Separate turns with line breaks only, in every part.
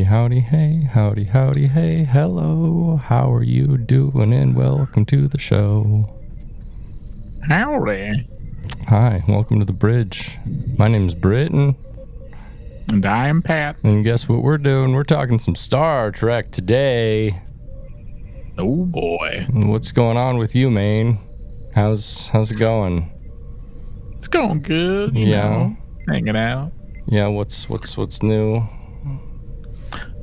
Howdy, hey, howdy, hey, hello, how are you doing, and welcome to the show.
Howdy.
Hi, welcome to the bridge. My name's Britton.
And I am Pat.
And guess what we're doing? We're talking some Star Trek today.
Oh boy.
What's going on with you, Maine? How's it going?
It's going good, you know, hanging out.
Yeah, what's new?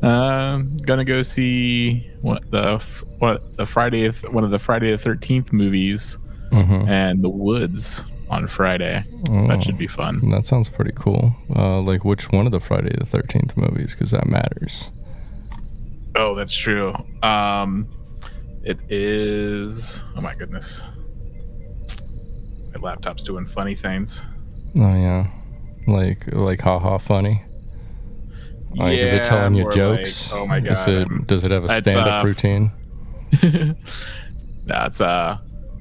Gonna go see one of the Friday the 13th movies, and The Woods on Friday. So that should be fun.
That sounds pretty cool. Like which one of the Friday the 13th movies? Because that matters.
Oh, that's true. It is. Oh my goodness, my laptop's doing funny things.
Oh yeah, like haha funny. Like, is it telling you jokes?
Like, oh my god!
Does it have a stand-up routine?
It's going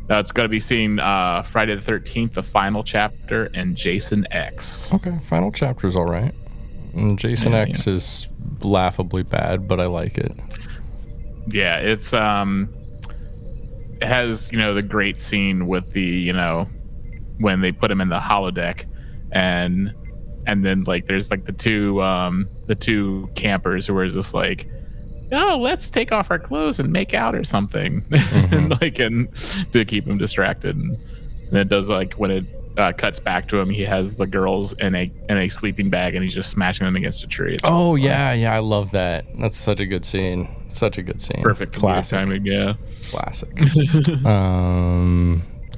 to be seeing Friday the 13th, the final chapter, and Jason X.
Okay, final chapter's all right. And Jason X is laughably bad, but I like it.
Yeah, it has the great scene with the when they put him in the holodeck and then like there's like the two campers who are just like, oh, let's take off our clothes and make out or something, and to keep him distracted. And it does, like, when it cuts back to him, he has the girls in a sleeping bag and he's just smashing them against a tree. It's
I love that. That's such a good scene.
Perfect.
Classic
timing. Yeah,
classic.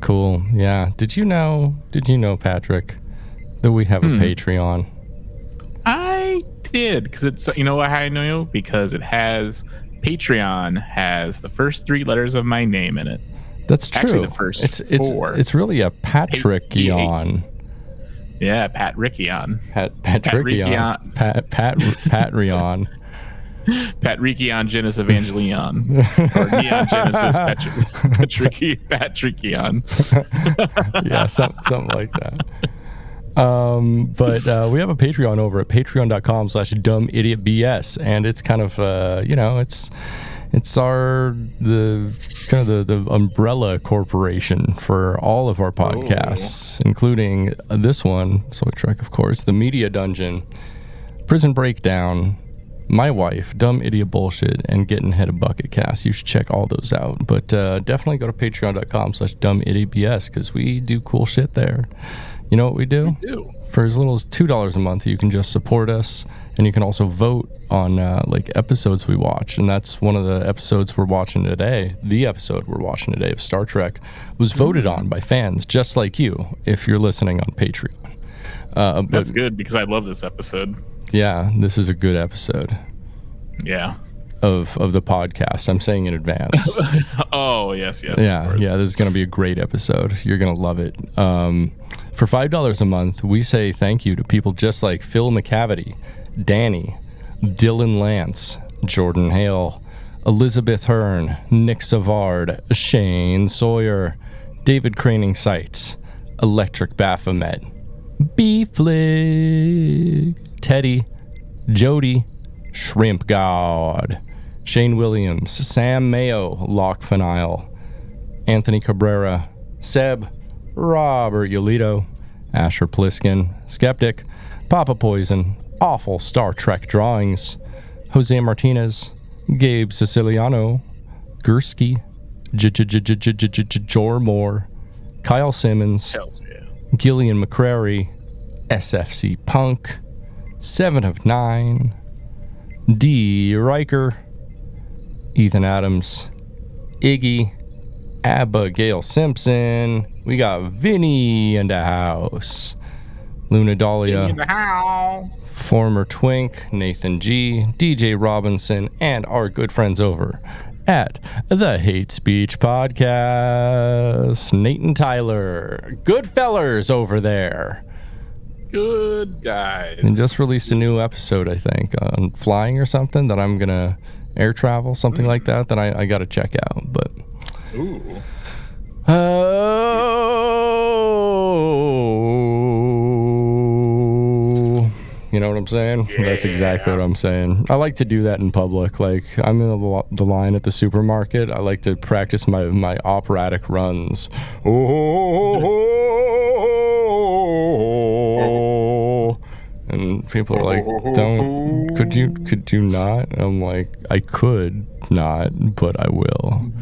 Cool. Yeah. Did you know, Patrick, that we have a Patreon?
I did, because it's, you know how I know? Because Patreon has the first three letters of my name in it.
That's true.
Actually, the first four.
It's really a Patrickion.
Yeah, Patrickion.
Patrickion. Patreon.
Patrickion Genesis Evangelion. Or Neon Genesis Patrickion.
Yeah, something like that. But we have a Patreon over at patreon.com/dumbidiotbs, and it's kind of it's the umbrella corporation for all of our podcasts, including this one, Soy Trek, of course, the Media Dungeon, Prison Breakdown, My Wife, Dumb Idiot Bullshit, and Getting Head of Bucket Cast. You should check all those out. But definitely go to patreon.com/dumbidiotbs, because we do cool shit there. You know what we do? For as little as $2 a month, you can just support us, and you can also vote on episodes we watch. And that's one of the episodes we're watching today. The episode we're watching today of Star Trek was voted on by fans just like you, if you're listening on Patreon.
That's good, because I love this episode.
Yeah, this is a good episode.
Yeah.
Of the podcast. I'm saying in advance.
Oh, yes.
Yeah, this is going to be a great episode. You're going to love it. For $5 a month, we say thank you to people just like Phil McCavity, Danny, Dylan Lance, Jordan Hale, Elizabeth Hearn, Nick Savard, Shane Sawyer, David Craning Sights, Electric Baphomet, B-Flig, Teddy, Jody, Shrimp God, Shane Williams, Sam Mayo, Lock Fanile, Anthony Cabrera, Seb, Robert Yolito, Asher Pliskin, Skeptic, Papa Poison, Awful Star Trek Drawings, Jose Martinez, Gabe Siciliano, Gursky, Jormore, Kyle Simmons, Gillian McCrary, SFC Punk, 7 of 9, D. Riker, Ethan Adams, Iggy, Abigail Simpson. We got Vinny in the house. Luna Dahlia,
In the house.
former Twink, Nathan G, DJ Robinson, and our good friends over at the Hate Speech Podcast, Nate and Tyler. Good fellers over there.
Good guys.
And just released a new episode, I think, on flying or something that I'm going to air travel, something like that I got to check out. But,
Ooh.
You know what I'm saying?
Yeah.
That's exactly what I'm saying. I like to do that in public. Like, I'm in the line at the supermarket. I like to practice my operatic runs. Oh. And people are like, could you not? And I'm like, I could not, but I will.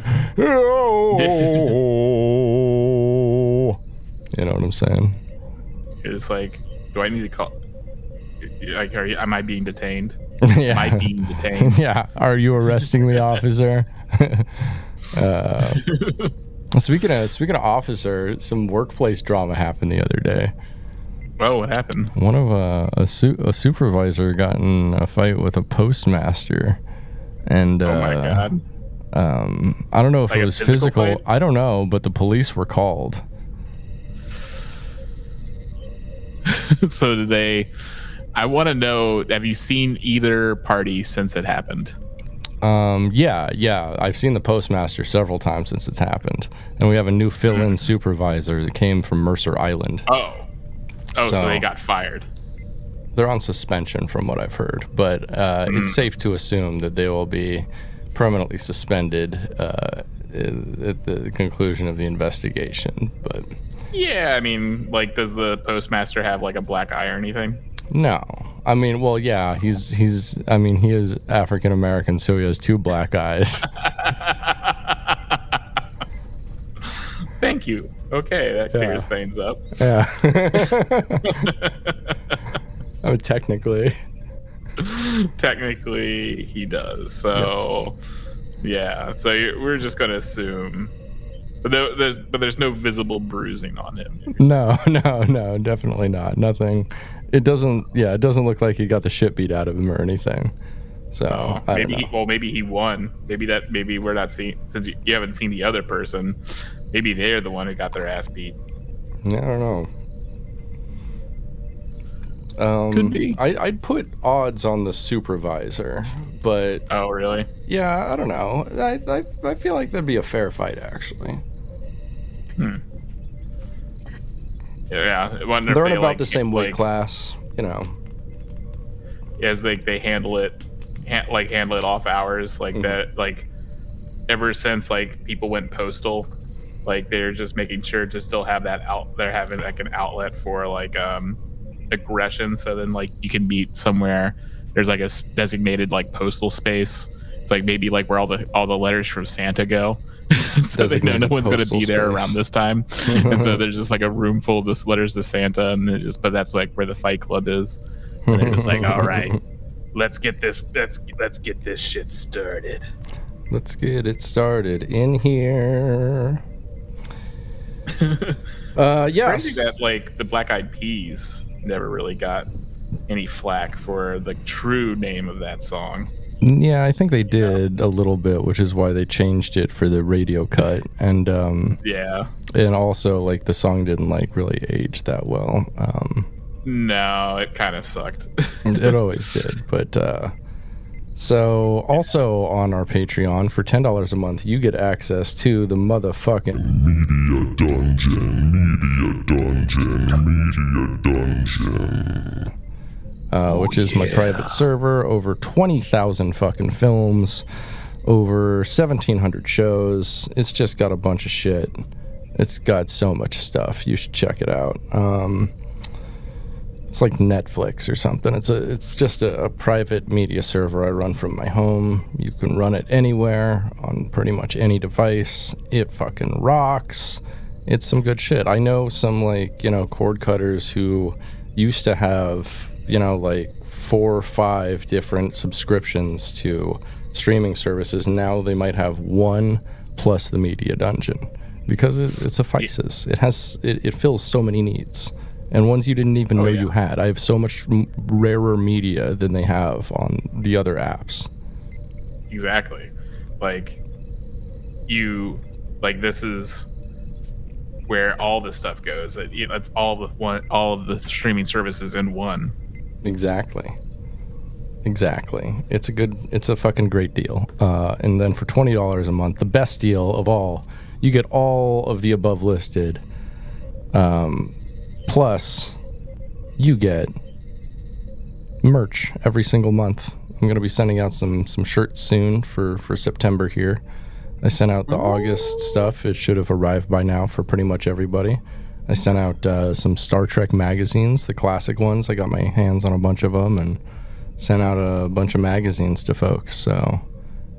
You know what I'm saying?
It's like, do I need to call? Like, am I being detained?
Yeah.
Am I being detained?
Yeah. Are you arresting me, officer? Speaking of officer, some workplace drama happened the other day.
Oh, what happened?
One of a supervisor got in a fight with a postmaster, and
Oh my god.
I don't know if
Like
it
a
was
physical
physical.
fight?
I don't know, but the police were called.
So did they? I want to know. Have you seen either party since it happened?
Yeah. I've seen the postmaster several times since it's happened, and we have a new fill-in supervisor that came from Mercer Island.
So
So-
they got fired.
They're on suspension from what I've heard, but it's safe to assume that they will be permanently suspended at the conclusion of the investigation. But
Yeah, I mean, like, does the postmaster have like a black eye or anything?
no, I mean, well, yeah, he is African American, so he has 2 black eyes.
Thank you. Okay, that clears things up.
Yeah. I mean, technically.
Technically, he does. So, yeah. So we're just gonna assume, but there's no visible bruising on him.
No, definitely not. Nothing. It doesn't look like he got the shit beat out of him or anything. So I don't know.
Maybe he won. Maybe we're not seeing, since you haven't seen the other person. Maybe they're the one who got their ass beat.
Yeah, I don't know.
Could be.
I'd put odds on the supervisor, but
Oh, really?
yeah, I don't know. I feel like that'd be a fair fight, actually.
Yeah. I wonder if
They're in
they,
about
like,
the same weight
like,
class, you know.
As like they handle it off hours, like that, like ever since like people went postal, like they're just making sure to still have that out. They're having like an outlet for like aggression. So then like you can meet somewhere. There's like a designated like postal space. It's like maybe like where all the letters from Santa go. So they know no one's going to be there around this time. And so there's just like a room full of this letters to Santa, and but that's like where the Fight Club is. And they're just like, all right, let's get this shit started.
Let's get it started in here. Yes.
Crazy that like the Black Eyed Peas never really got any flack for the true name of that song.
Yeah, I think they did a little bit, which is why they changed it for the radio cut. And
Yeah.
and also like the song didn't like really age that well.
No, it kind of sucked.
It always did, but So, also on our Patreon, for $10 a month, you get access to the motherfucking Media Dungeon, which is my private server. Over 20,000 fucking films, over 1,700 shows. It's just got a bunch of shit. It's got so much stuff. You should check it out. It's like Netflix or something. It's just a private media server I run from my home. You can run it anywhere on pretty much any device. It fucking rocks. It's some good shit. I know some cord cutters who used to have, 4 or 5 different subscriptions to streaming services. Now they might have one plus the Media Dungeon because it suffices. It fills so many needs. And ones you didn't even know you had. I have so much rarer media than they have on the other apps.
Exactly. This is where all this stuff goes. It's all of the streaming services in one. Exactly.
It's a fucking great deal. And then for $20 a month, the best deal of all, you get all of the above listed. Plus, you get merch every single month. I'm going to be sending out some shirts soon for September here. I sent out the August stuff. It should have arrived by now for pretty much everybody. I sent out some Star Trek magazines, the classic ones. I got my hands on a bunch of them and sent out a bunch of magazines to folks. So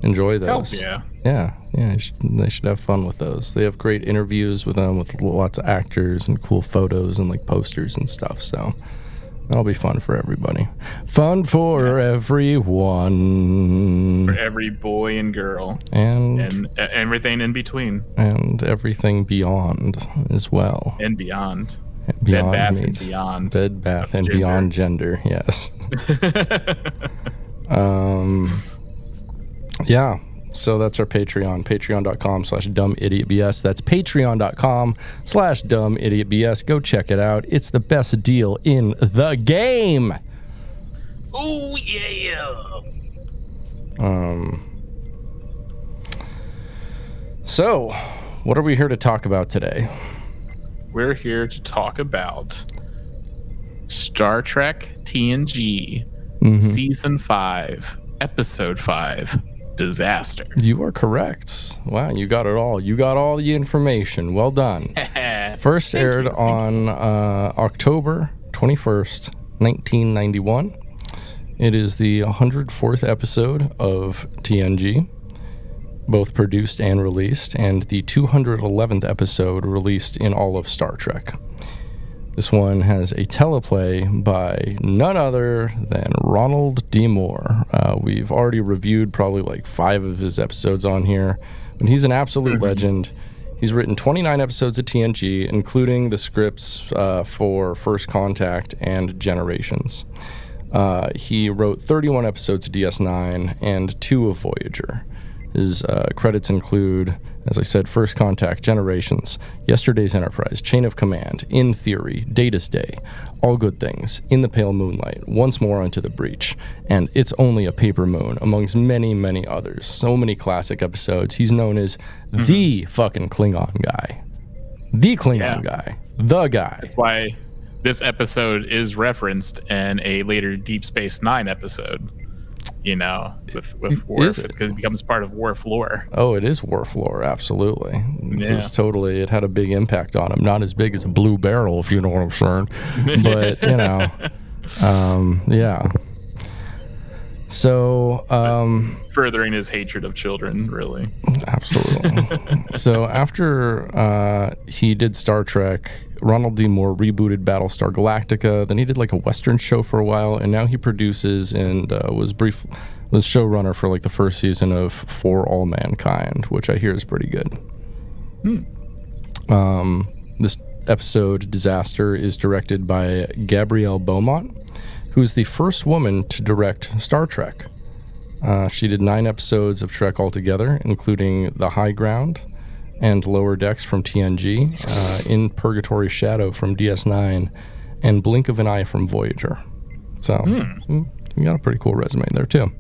enjoy those.
Hell yeah.
Yeah, they should have fun with those. They have great interviews with them, with lots of actors and cool photos and posters and stuff. So that'll be fun for everybody. Fun for everyone.
For every boy and girl.
And
everything in between.
And everything beyond as well.
And beyond.
Beyond
Bed, Bath,
means
and Beyond.
Bed, Bath, and gender. Beyond gender, yes. Yeah. So that's our Patreon, patreon.com/dumbidiotbs. That's patreon.com/dumbidiotbs. Go check it out. It's the best deal in the game.
Oh, yeah.
So, what are we here to talk about today?
We're here to talk about Star Trek TNG Season 5, Episode 5. Disaster.
You are correct. Wow, you got it all. You got all the information. Well done. First aired on October 21st, 1991. It is the 104th episode of TNG, both produced and released, and the 211th episode released in all of Star Trek. This one has a teleplay by none other than Ronald D. Moore. We've already reviewed probably 5 of his episodes on here, but he's an absolute legend. He's written 29 episodes of TNG, including the scripts for First Contact and Generations. He wrote 31 episodes of DS9 and 2 of Voyager. His credits include, as I said, First Contact, Generations, Yesterday's Enterprise, Chain of Command, In Theory, Data's Day, All Good Things, In the Pale Moonlight, Once More Unto the Breach, and It's Only a Paper Moon, amongst many, many others. So many classic episodes. He's known as the fucking Klingon guy. The Klingon guy. The guy.
That's why this episode is referenced in a later Deep Space Nine episode. With Worf, because it becomes part of Worf lore.
Oh, it is Worf lore, absolutely. It had a big impact on him. Not as big as a Blue Barrel, if you know what I'm saying. But, yeah. So,
furthering his hatred of children, really.
Absolutely. So after he did Star Trek, Ronald D. Moore rebooted Battlestar Galactica. Then he did a Western show for a while, and now he produces and was showrunner for the first season of For All Mankind, which I hear is pretty good. This episode, Disaster, is directed by Gabrielle Beaumont, who's the first woman to direct Star Trek. She did 9 episodes of Trek altogether, including The High Ground and Lower Decks from TNG, In Purgatory Shadow from DS9, and Blink of an Eye from Voyager. So, you got a pretty cool resume there, too.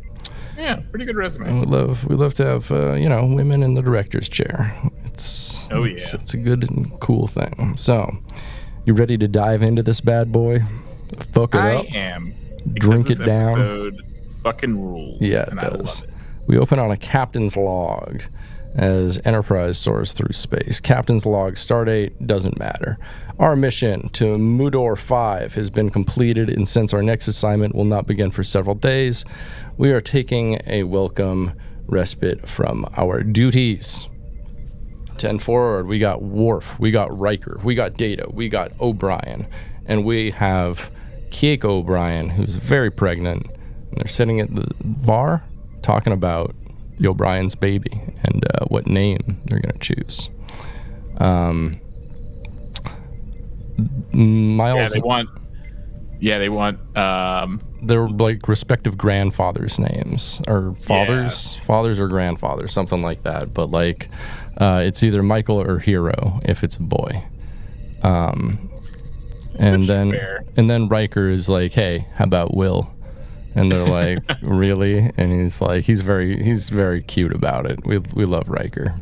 Yeah, pretty good resume.
And we love to have women in the director's chair. It's a good and cool thing. So, you ready to dive into this bad boy? Fuck it up.
I am.
Drink it down.
Episode fucking rules.
Yeah, it does.
I love it.
We open on a captain's log as Enterprise soars through space. Captain's log, stardate, doesn't matter. Our mission to Mudor 5 has been completed, and since our next assignment will not begin for several days, we are taking a welcome respite from our duties. 10 forward, we got Worf, we got Riker, we got Data, we got O'Brien, and we have Keiko O'Brien, who's very pregnant, and they're sitting at the bar talking about the O'Brien's baby and what name they're going to choose. Miles,
they want
their like respective grandfathers' names, or fathers or grandfathers, something like that. But like, it's either Michael or Hero if it's a boy. And then Riker is like, hey, how about Will? And they're like, really? And he's like, he's very cute about it. We love Riker.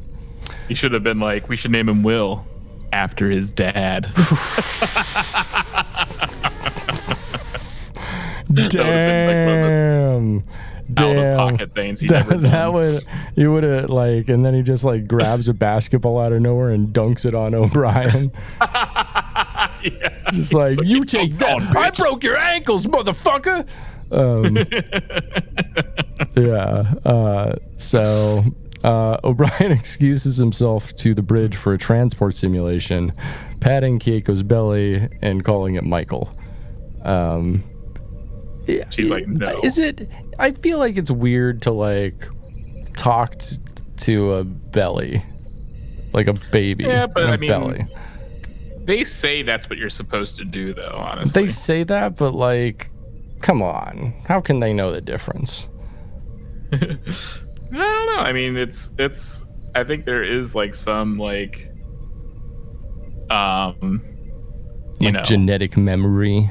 He should have been like, we should name him Will after his dad.
Damn.
Pocket things he never done.
You would have like, and then he just like grabs a basketball out of nowhere and dunks it on O'Brien. Just like, you take that. I broke your ankles, motherfucker. So O'Brien excuses himself to the bridge for a transport simulation, patting Keiko's belly and calling it Michael.
She's like, no.
Is it? I feel like it's weird to like talk to a belly, like a baby.
Yeah, but I mean,
belly.
They say that's what you're supposed to do, though. Honestly,
they say that, but like, come on, how can they know the difference?
I don't know. I mean, it's. I think there is like some like,
genetic memory.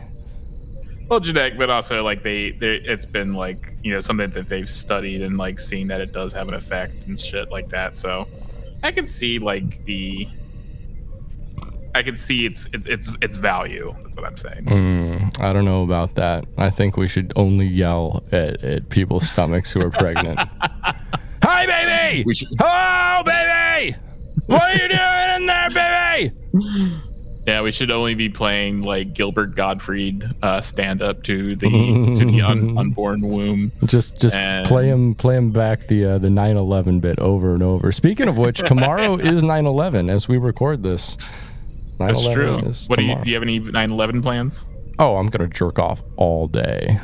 Well, genetic, but also like it's been like, something that they've studied and like seen that it does have an effect and shit like that. So I can see like its value. That's what I'm saying.
I don't know about that. I think we should only yell at people's stomachs who are pregnant. Hi, baby! Hello, baby! What are you doing in there, baby?
Yeah, we should only be playing like Gilbert Gottfried stand up to the unborn womb.
Just play him back the 9/11 bit over and over. Speaking of which, tomorrow is 9/11 as we record this.
That's true. Do you have any 9/11 plans?
Oh, I'm gonna jerk off all day.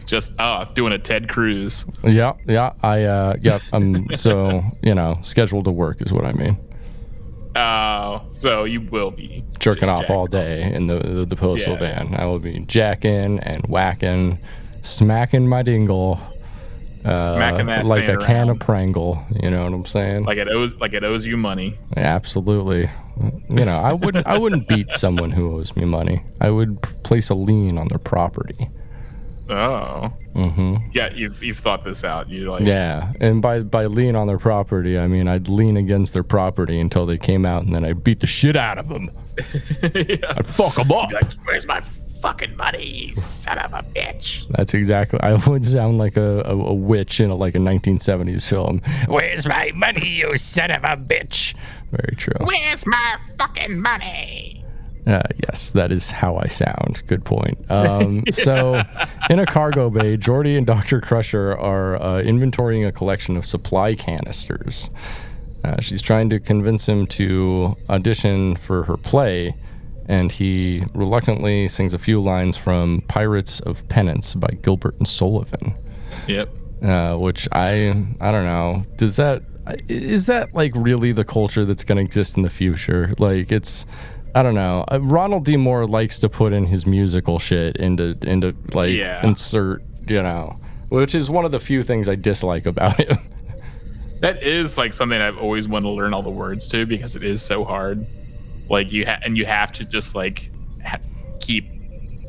Just doing a Ted Cruz.
Yeah. I'm so scheduled to work is what I mean.
So you will be
jerking off all day in the postal van. I will be jacking and whacking, smacking my dingle,
smacking that
like a
around.
Can of Prangle. You know what I'm saying?
Like it owes you money.
Absolutely. I wouldn't beat someone who owes me money. I would place a lien on their property.
Oh. Mm-hmm. Yeah, you've thought this out.
Yeah, and by lien on their property, I mean I'd lean against their property until they came out, and then I'd beat the shit out of them. Yeah. I'd fuck them up.
Like, where's my fucking money, you son of a bitch?
That's exactly. I would sound like a witch in a 1970s film. Where's my money, you son of a bitch? Very true.
Where's my fucking money?
Yes, that is how I sound. Good point. So, in a cargo bay, Geordi and Dr. Crusher are inventorying a collection of supply canisters. She's trying to convince him to audition for her play, and he reluctantly sings a few lines from Pirates of Penance by Gilbert and Sullivan.
Yep.
Which I don't know. Is that like really the culture that's going to exist in the future? Like it's. I don't know. Ronald D. Moore likes to put in his musical shit into insert, which is one of the few things I dislike about him.
That is like something I've always wanted to learn all the words to because it is so hard. Like you have to just like keep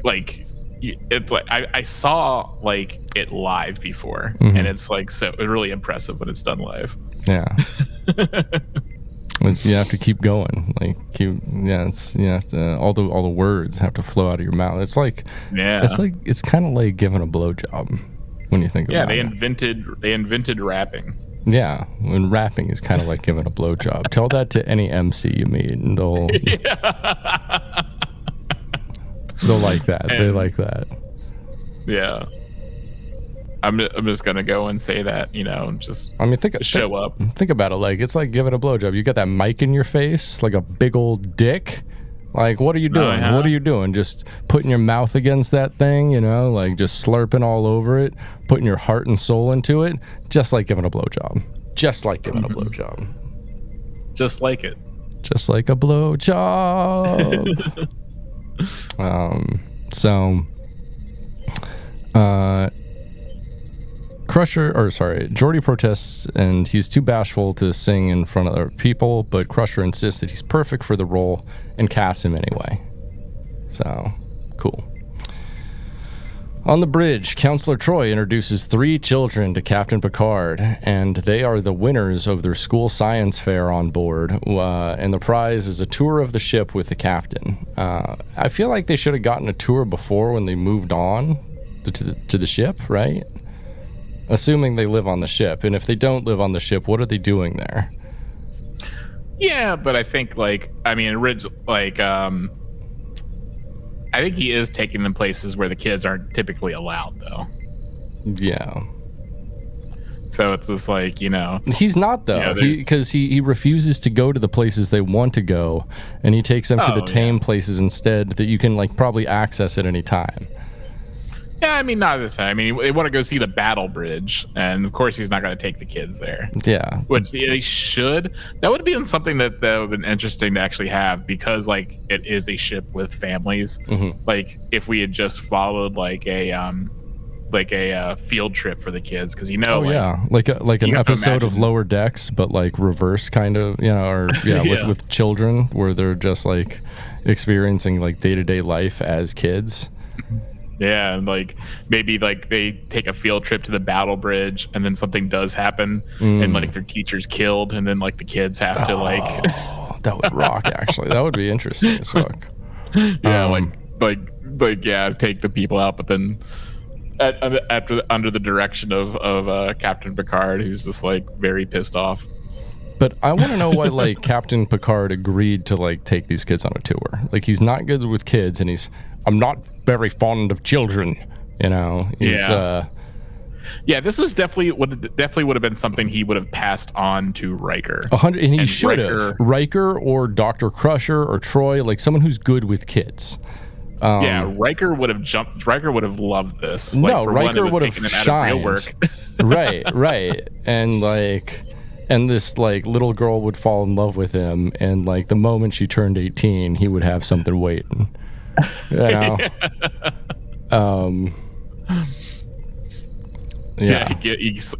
like it's like I saw like it live before, and it's like so really impressive when it's done live.
Yeah. You have to keep going, like it's you have to, all the words have to flow out of your mouth. It's like it's kind of like giving a blowjob when you think about it.
They invented rapping.
Yeah, when rapping is kind of like giving a blowjob. Tell that to any MC you meet, and they'll like that. They like that.
Yeah. I'm just gonna go and say that, show up.
Think about it, like it's like giving a blowjob. You got that mic in your face, like a big old dick. Like, what are you doing? What are you doing? Just putting your mouth against that thing, like just slurping all over it, putting your heart and soul into it, just like giving a blowjob. Just like giving a blowjob.
Just like it. Just like
a blowjob. Geordi protests, and he's too bashful to sing in front of other people, but Crusher insists that he's perfect for the role and casts him anyway. So, cool. On the bridge, Counselor Troy introduces 3 children to Captain Picard, and they are the winners of their school science fair on board, and the prize is a tour of the ship with the captain. I feel like they should have gotten a tour before when they moved on to the ship, right? Assuming they live on the ship, and if they don't live on the ship, what are they doing there?
Yeah, but I think I think he is taking them places where the kids aren't typically allowed, though.
Yeah.
So it's just like,
He's not, though, because he refuses to go to the places they want to go, and he takes them to the tame places instead that you can probably access at any time.
Yeah, not this time. They want to go see the battle bridge, and of course he's not going to take the kids there.
Yeah.
Which they should. That would have been something that would have been interesting to actually have, because it is a ship with families. Mm-hmm. If we had just followed a field trip for the kids, because like an episode of Lower Decks, but reverse kind of,
with children, where they're just experiencing day-to-day life as kids.
Yeah, and maybe they take a field trip to the battle bridge, and then something does happen, and their teacher's killed, and then the kids have to
that would rock. Actually, that would be interesting as fuck.
Yeah, take the people out, but then under the direction of Captain Picard, who's just very pissed off.
But I want to know why Captain Picard agreed to take these kids on a tour. He's not good with kids, and I'm not very fond of children.
This was definitely would have been something he would have passed on to Riker.
100, and he should have. Riker or Dr. Crusher or Troy, someone who's good with kids.
Riker would have jumped. Riker would have loved this.
Riker would have shined. Right, and this little girl would fall in love with him, and the moment she turned 18, he would have something waiting.
He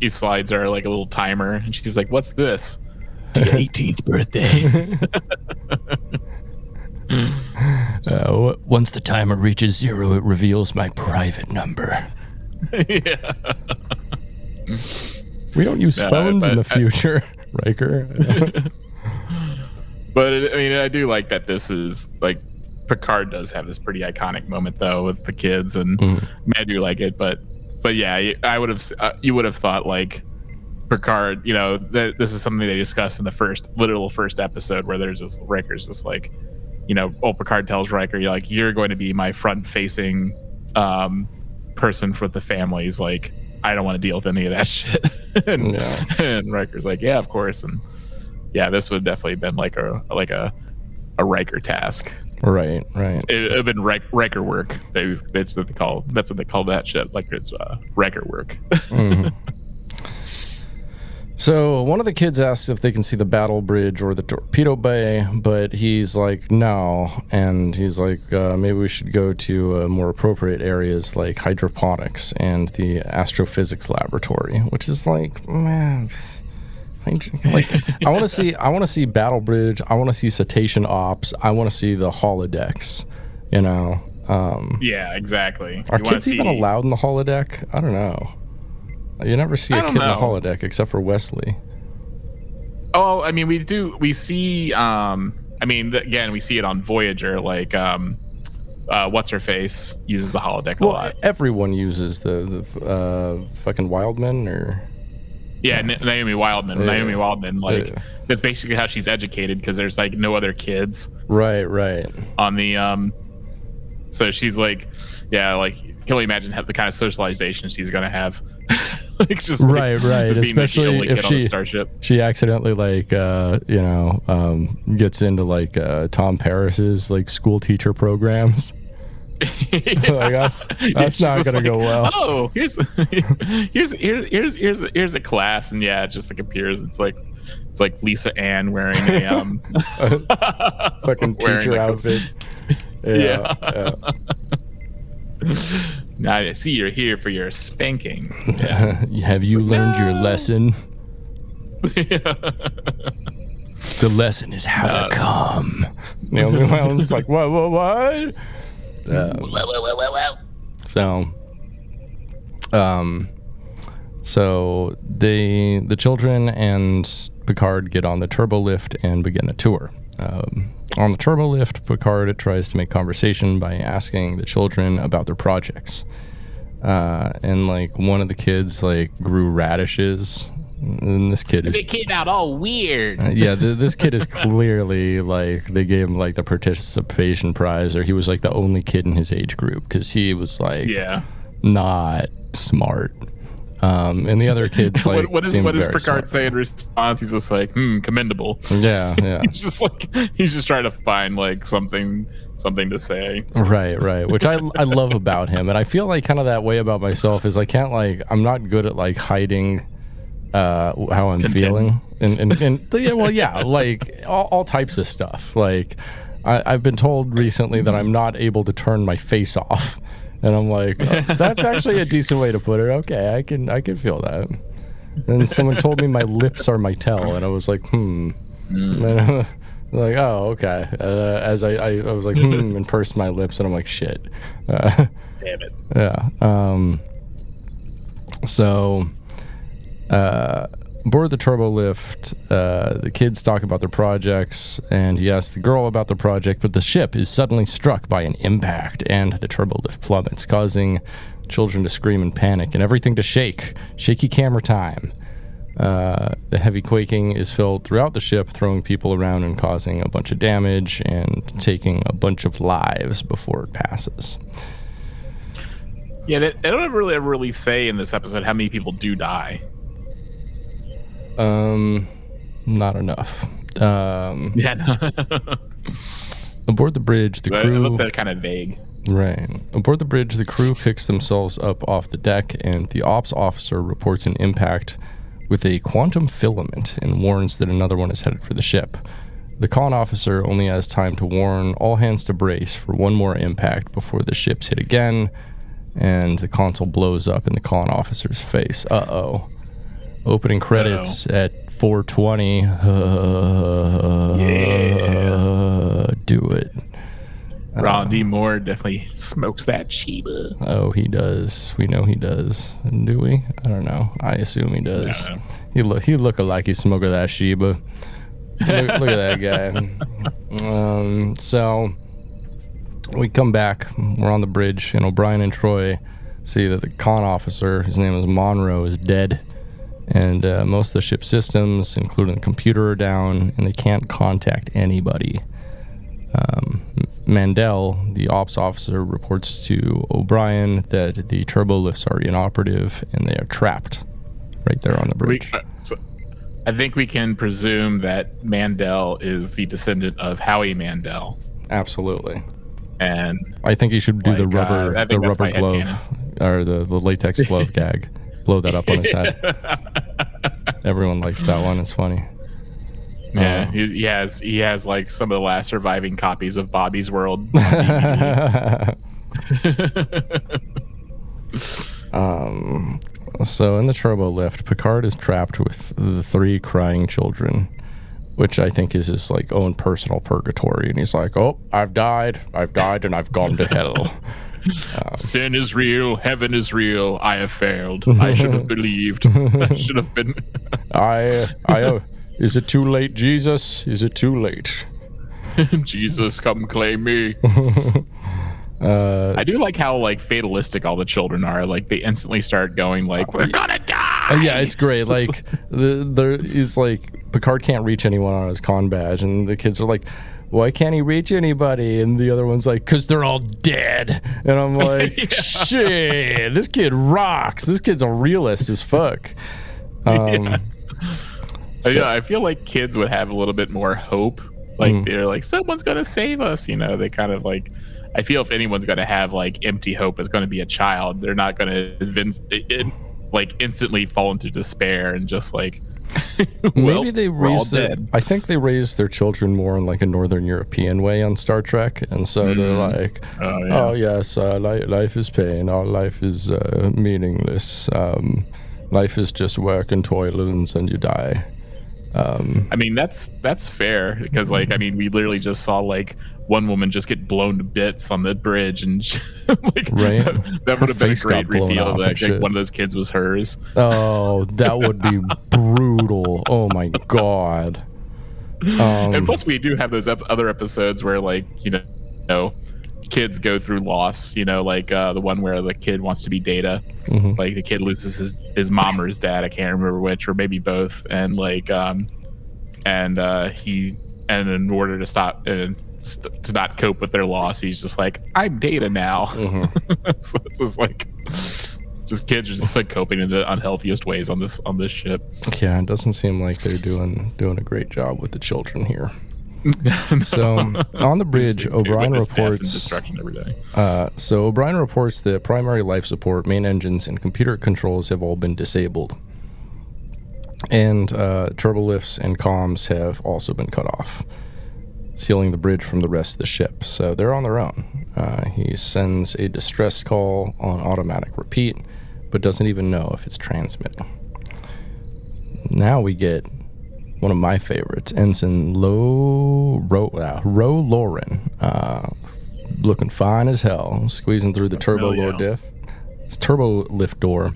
slides her a little timer, and she's like, "What's this?" To your 18th birthday.
Once the timer reaches 0, it reveals my private number.
Yeah.
We don't use phones in the future, Riker.
But I do like that this is Picard does have this pretty iconic moment though with the kids, and I do like it. But yeah, I would have you would have thought Picard, that this is something they discussed in the first episode, where there's just Riker's just Picard tells Riker, you're going to be my front-facing person for the families. I don't want to deal with any of that shit. and Riker's yeah, of course. And yeah, this would have definitely been a Riker task.
Right.
It would have been Riker work. That's what they call that shit. It's Riker work.
Mm-hmm. So one of the kids asks if they can see the battle bridge or the torpedo bay, but he's no, and he's maybe we should go to more appropriate areas like hydroponics and the astrophysics laboratory, which is man, I want to see battle bridge, I want to see cetacean ops, I want to see the holodecks,
Yeah, exactly.
Are kids even allowed in the holodeck? I don't know. You never see a kid in the holodeck except for Wesley.
Oh, I mean, we do. We see. Again, we see it on Voyager. Like, what's her face uses the holodeck a lot.
Everyone uses the fucking Wildman or.
Yeah, Naomi Wildman. Yeah. Naomi Wildman, like that's basically how she's educated because there's like no other kids.
Right.
On the so she's like, yeah, like can only imagine the kind of socialization she's gonna have. Like just
right.
Just
especially if she accidentally like gets into like Tom Paris's like school teacher programs. Like that's not gonna go well.
Oh, here's a class, and yeah, it just like appears. It's like Lisa Ann wearing a
fucking teacher outfit. Yeah.
Now I see you're here for your spanking.
Yeah. Have you learned your lesson? The lesson is how to come. Naomi Wildman's like, what? So the children and Picard get on the turbo lift and begin the tour. On the turbo lift, Picard tries to make conversation by asking the children about their projects. And like one of the kids like grew radishes. And this kid
they came out all weird.
This kid is clearly like they gave him like the participation prize, or he was like the only kid in his age group because he was like not smart. And the other kids like
what does Picard say in response? He's just like commendable.
Yeah.
he's just trying to find like something to say.
Right. Which I love about him, and I feel like kind of that way about myself is I'm not good at like hiding how I'm feeling and like all types of stuff. Like I've been told recently that I'm not able to turn my face off, and I'm like, that's actually a decent way to put it. Okay, I can feel that. And someone told me my lips are my tell, and I was like, And I'm like, oh, okay. As I was like, and pursed my lips, and I'm like, shit.
Damn it.
Yeah. So. Aboard the turbo lift, the kids talk about their projects, and he asks the girl about the project, but the ship is suddenly struck by an impact, and the turbo lift plummets, causing children to scream in panic and everything to shake. Shaky camera time. The heavy quaking is felt throughout the ship, throwing people around and causing a bunch of damage and taking a bunch of lives before it passes.
Yeah, they don't ever really say in this episode how many people do die.
Not enough.
Aboard
the bridge, the crew...
I looked at it kind of vague.
Right. Aboard the bridge, the crew picks themselves up off the deck, and the ops officer reports an impact with a quantum filament and warns that another one is headed for the ship. The con officer only has time to warn all hands to brace for one more impact before the ships hit again, and the console blows up in the con officer's face. Uh-oh. Opening credits at 4:20. Do it.
Ron D. Moore definitely smokes that Sheba.
Oh, he does. We know he does. Do we? I don't know. I assume he does. He look like he's smoking that Sheba. Look at that guy. So we come back. We're on the bridge, and O'Brien and Troy see that the con officer, his name is Monroe, is dead. And most of the ship systems, including the computer, are down, and they can't contact anybody. Mandel, the ops officer, reports to O'Brien that the turbo lifts are inoperative, and they are trapped right there on the bridge.
I think we can presume that Mandel is the descendant of Howie Mandel.
Absolutely.
And
I think he should do the rubber glove, or the latex glove gag. Blow that up on his head. Everyone likes that one. It's funny.
Yeah, he has like some of the last surviving copies of Bobby's World.
So in the turbo lift, Picard is trapped with the 3 crying children. which I think is his like own personal purgatory. And he's like, oh, I've died, and I've gone to hell.
Sin is real, heaven is real. I have failed. I should have believed. I should have been.
Is it too late, Jesus? Is it too late?
Jesus, come claim me. I do like how like fatalistic all the children are. Like they instantly start going like, we're gonna die.
Yeah, it's great. Like there is like Picard can't reach anyone on his con badge, and the kids are like, why can't he reach anybody? And the other one's like, because they're all dead. And I'm like, shit, this kid rocks. This kid's a realist as fuck.
Yeah, I feel like kids would have a little bit more hope. Like they're like, someone's gonna save us. You know, they kind of like. I feel if anyone's gonna have like empty hope, it's gonna be a child. They're not gonna instantly fall into despair and just like.
Maybe they raise I think they raise their children more in like a Northern European way on Star Trek, and so they're like, oh yes, life is pain, our life is meaningless, life is just work and toilings and you die.
I mean that's fair, because like I mean we literally just saw like one woman just get blown to bits on the bridge, and like
right?
that would have been a great reveal that like, one of those kids was hers.
Oh, that would be brutal. Oh my god.
And plus we do have those other episodes where like you know kids go through loss, you know, like the one where the kid wants to be Data, like the kid loses his mom or his dad, I can't remember which, or maybe both, and like and in order to stop to not cope with their loss, he's just like, I'm Data now. So it's just like just kids are just like coping in the unhealthiest ways on this ship.
Yeah, it doesn't seem like they're doing a great job with the children here. No. So on the bridge, O'Brien reports
every day.
So O'Brien reports that primary life support, main engines, and computer controls have all been disabled, and turbo lifts and comms have also been cut off, sealing the bridge from the rest of the ship. So they're on their own. He sends a distress call on automatic repeat, but doesn't even know if it's transmitting. Now we get one of my favorites, Ensign Ro Lauren, looking fine as hell, squeezing through the turbo lift door,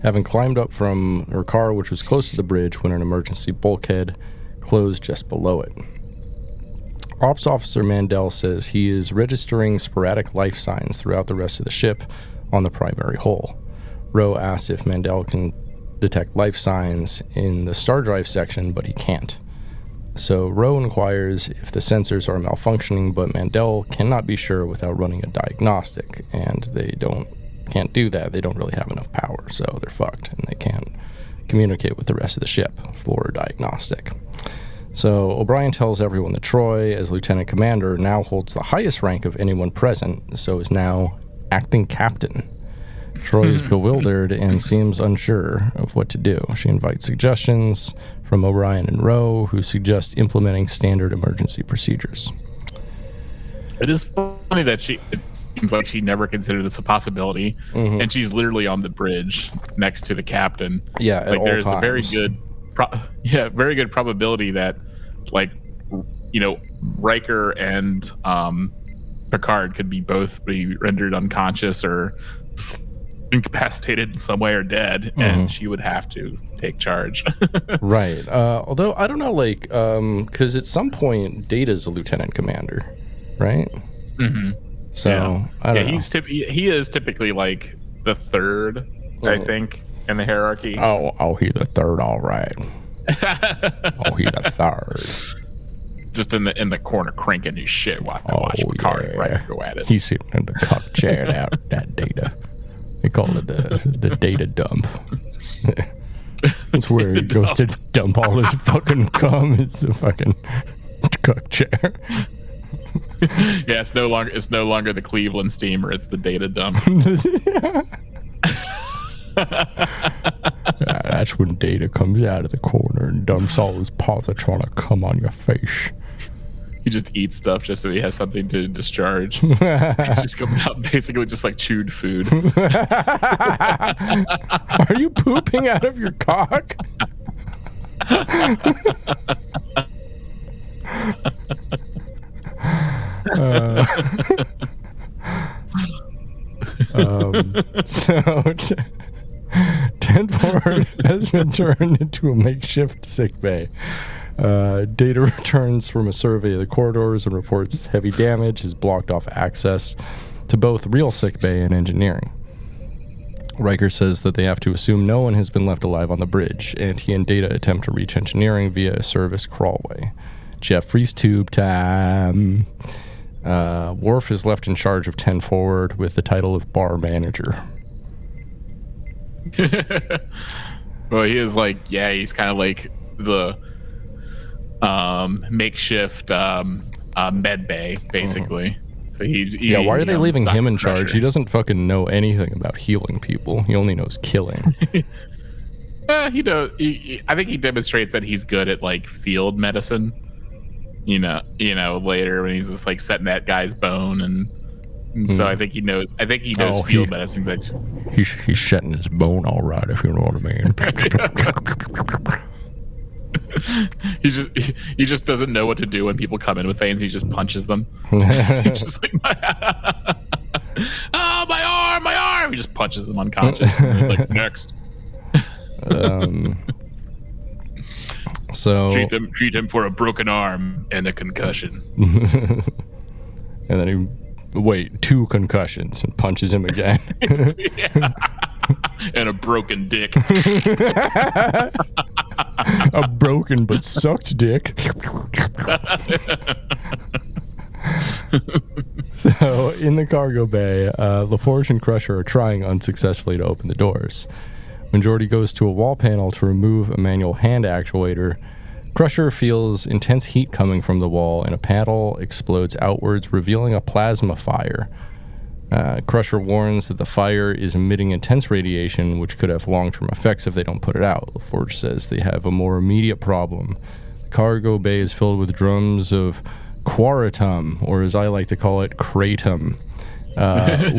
having climbed up from her car, which was close to the bridge, when an emergency bulkhead closed just below it. Ops Officer Mandel says he is registering sporadic life signs throughout the rest of the ship on the primary hull. Ro asks if Mandel can detect life signs in the star drive section, but he can't. So Ro inquires if the sensors are malfunctioning, but Mandel cannot be sure without running a diagnostic, and they can't do that. They don't really have enough power, so they're fucked, and they can't communicate with the rest of the ship for a diagnostic. So O'Brien tells everyone that Troy, as lieutenant commander, now holds the highest rank of anyone present, so is now acting captain. Troy is bewildered and seems unsure of what to do. She invites suggestions from O'Brien and Ro, who suggest implementing standard emergency procedures.
It is funny that it seems like she never considered this a possibility, and she's literally on the bridge next to the captain.
Yeah,
it's like there's
times.
A very good, very good probability that, like, you know, Riker and Picard could both be rendered unconscious or incapacitated in some way or dead, and she would have to take charge.
Right. Although I don't know, like, because at some point Data's a lieutenant commander, right? So I don't know.
He is typically like the third, I think, in the hierarchy.
Oh, he's the third, all right. He's the third.
Just in the corner cranking his shit while I watch Picard and Riker go at it.
He's sitting in the cock chair that Data. They call it the Data dump. That's where he goes to dump all his fucking cum. It's the fucking cook chair.
Yeah, it's no longer the Cleveland steamer. It's the Data dump.
That's when Data comes out of the corner and dumps all his positron to come on your face.
He just eats stuff just so he has something to discharge. He just comes out basically just like chewed food.
Are you pooping out of your cock? So 10 forward has been turned into a makeshift sick bay. Data returns from a survey of the corridors and reports heavy damage has blocked off access to both real sick bay and engineering. Riker says that they have to assume no one has been left alive on the bridge, and he and Data attempt to reach engineering via a service crawlway. Jeffrey's tube time. Worf is left in charge of 10 forward with the title of bar manager.
Well, he is like, he's kind of like the makeshift med bay, basically. So he
why are they leaving him in charge? He doesn't fucking know anything about healing people. He only knows killing.
He does. I think he demonstrates that he's good at like field medicine. You know, later when he's just like setting that guy's bone, and so I think he knows. I think he knows field medicine.
He's setting his bone all right, if you know what I mean.
He just doesn't know what to do when people come in with things. He just punches them. He's just like, my arm! He just punches them unconscious. Like, next.
So
treat him for a broken arm and a concussion.
And then he 2 concussions and punches him again.
And a broken dick.
A broken but sucked dick. So in the cargo bay, LaForge and Crusher are trying unsuccessfully to open the doors. When Geordi goes to a wall panel to remove a manual hand actuator, Crusher feels intense heat coming from the wall, and a panel explodes outwards, revealing a plasma fire. Crusher warns that the fire is emitting intense radiation, which could have long-term effects if they don't put it out. LaForge says they have a more immediate problem. The cargo bay is filled with drums of quaratum, or as I like to call it, kratom,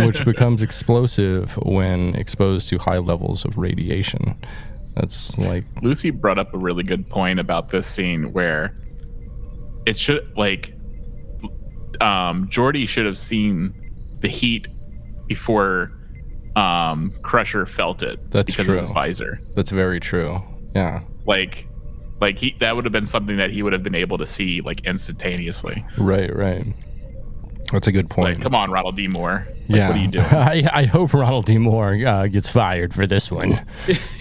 which becomes explosive when exposed to high levels of radiation. That's like...
Lucy brought up a really good point about this scene where it should, like, Geordi should have seen the heat before Crusher felt it.
That's
because
true.
Of his visor.
That's very true. Yeah.
Like that would have been something that he would have been able to see like instantaneously.
Right. That's a good point.
Like, come on, Ronald D. Moore.
Yeah.
What are you doing?
I hope Ronald D. Moore gets fired for this one.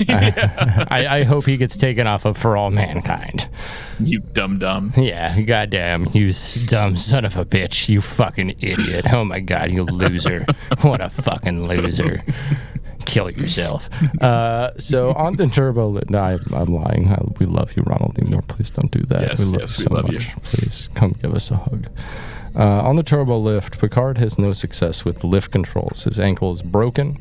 I hope he gets taken off of For All Mankind.
You dumb.
Yeah, goddamn, you dumb son of a bitch. You fucking idiot. Oh my god, you loser. What a fucking loser. Kill yourself. So on the turbo... No, I'm lying. We love you, Ronald D. Moore. Please don't do that.
Yes,
we love you so much. Please come give us a hug. On the turbo lift, Picard has no success with lift controls. His ankle is broken,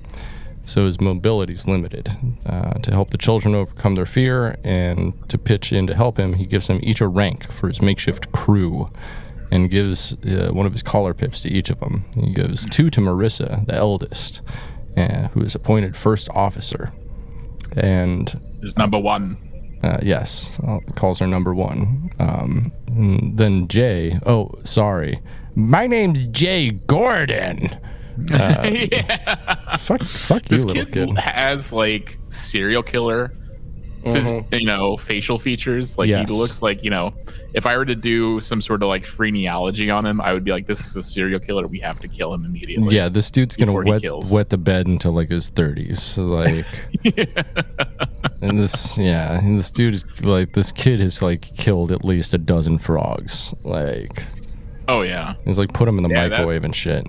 so his mobility is limited. To help the children overcome their fear and to pitch in to help him, he gives them each a rank for his makeshift crew and gives one of his collar pips to each of them. He gives 2 to Marissa, the eldest, who is appointed first officer. And
is number 1.
Yes, calls her number 1. Then Jay. Oh, sorry. My name's Jay Gordon. Fuck you,
this
little kid.
Has like serial killer, facial features. Like
yes.
He looks like, if I were to do some sort of like phrenology on him, I would be like, this is a serial killer. We have to kill him immediately.
Yeah, this dude's gonna wet the bed until like his 30s. So, like, and this dude is like, this kid has like killed at least a dozen frogs. Like,
oh yeah,
he's like put him in the microwave and shit.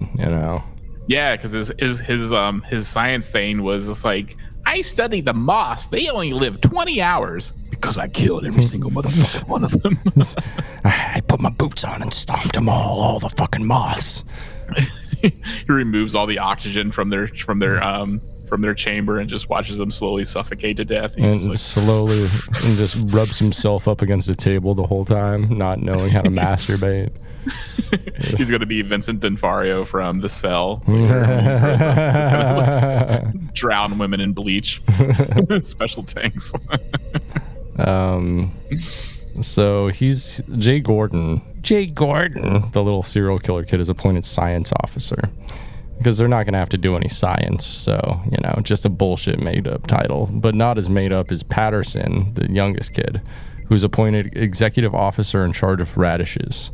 Yeah, because his science thing was just like, I studied the moths. They only live 20 hours because I killed every single motherfucking one of them.
I put my boots on and stomped them all the fucking moths.
He removes all the oxygen from their chamber and just watches them slowly suffocate to death.
He's just rubs himself up against a table the whole time, not knowing how to masturbate.
He's going to be Vincent D'Onofrio from The Cell. Drown women in bleach. Special tanks.
So he's Jay Gordon Jay Gordon, the little serial killer kid, is appointed science officer. Because they're not going to have to do any science. So, just a bullshit made-up title. But not as made-up as Patterson, the youngest kid, who's appointed executive officer in charge of radishes,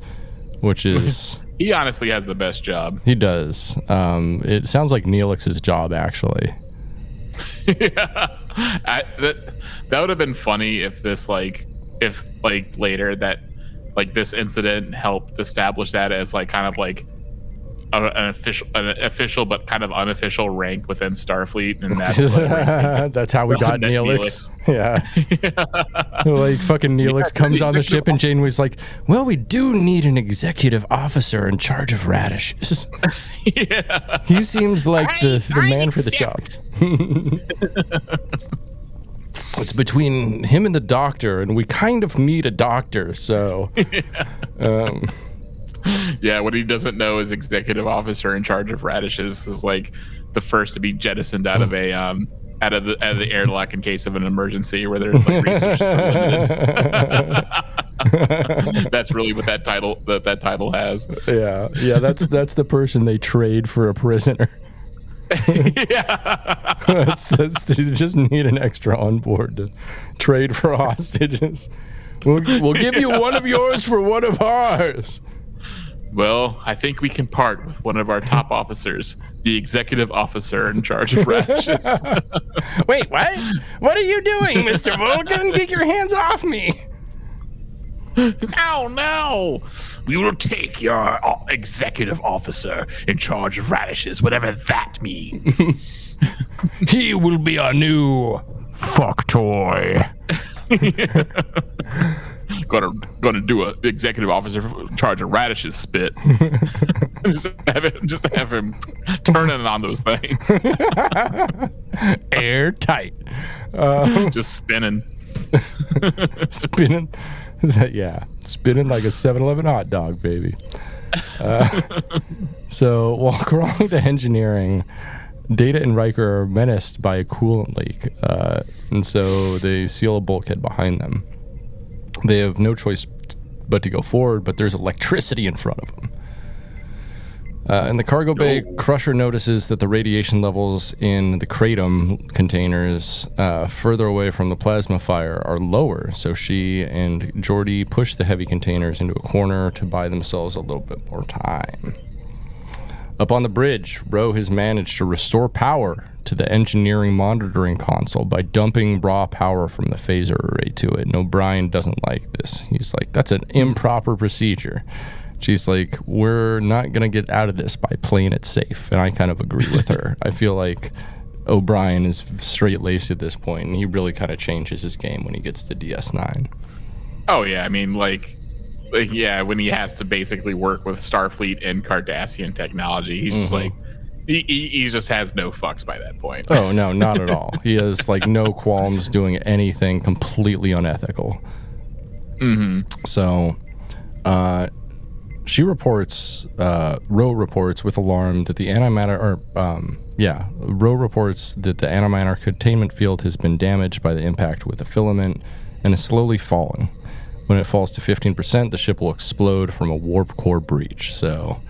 which is...
He honestly has the best job.
He does. It sounds like Neelix's job, actually.
Yeah. That would have been funny if later that, this incident helped establish that as, kind of, an official but kind of unofficial rank within Starfleet, and
that's how we got Neelix. Yeah. Fucking Neelix comes on the ship, and Janeway's like, "Well, we do need an executive officer in charge of radishes."
Yeah.
He seems like the man for the job. It's between him and the doctor, and we kind of need a doctor, so. Yeah.
Yeah, what he doesn't know is executive officer in charge of radishes is the first to be jettisoned out of the airlock in case of an emergency where there's research limited. That's really what that title has.
Yeah, that's the person they trade for a prisoner.
Yeah,
they just need an extra on board to trade for hostages. We'll give you one of yours for one of ours.
Well, I think we can part with one of our top officers, the executive officer in charge of radishes.
Wait, what? What are you doing, Mr. Vulcan? Get your hands off me!
No! We will take your executive officer in charge of radishes, whatever that means.
He will be our new fuck toy.
Gonna do a executive officer in charge of radishes spit. just have him turning on those things.
Airtight.
Just spinning.
Spinning. Yeah, spinning like a 7-Eleven hot dog, baby. So while crawling to engineering, Data and Riker are menaced by a coolant leak, and so they seal a bulkhead behind them. They have no choice but to go forward, but there's electricity in front of them. In the cargo bay, Crusher notices that the radiation levels in the kratom containers further away from the plasma fire are lower, so she and Geordi push the heavy containers into a corner to buy themselves a little bit more time. Up on the bridge, Ro has managed to restore power to the engineering monitoring console by dumping raw power from the phaser array to it. And O'Brien doesn't like this. He's like, that's an improper procedure. She's like, we're not going to get out of this by playing it safe. And I kind of agree with her. I feel like O'Brien is straight-laced at this point, and he really kind of changes his game when he gets to DS9.
Oh, yeah. I mean, when he has to basically work with Starfleet and Cardassian technology, he's just like, he just has no fucks by that point.
Oh, no, not at all. He has no qualms doing anything completely unethical. So, she reports, Ro reports with alarm that the antimatter, Ro reports that the antimatter containment field has been damaged by the impact with the filament and is slowly falling. When it falls to 15%, the ship will explode from a warp core breach. So,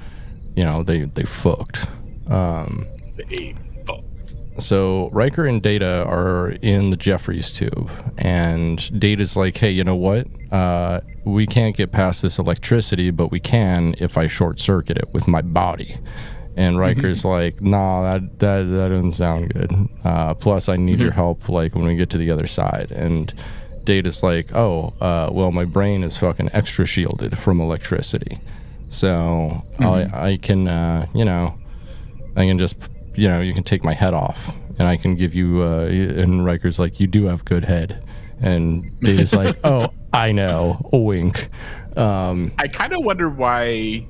they fucked. So Riker and Data are in the Jeffries tube, and Data's like, hey, you know what? We can't get past this electricity, but we can if I short circuit it with my body. And Riker's like, nah, that doesn't sound good. Plus, I need your help when we get to the other side. And Data's like, well, my brain is fucking extra shielded from electricity. So I can, I can just, you can take my head off and I can give you, and Riker's like, you do have good head. And Data's like, oh, I know, a wink.
I kind of wonder why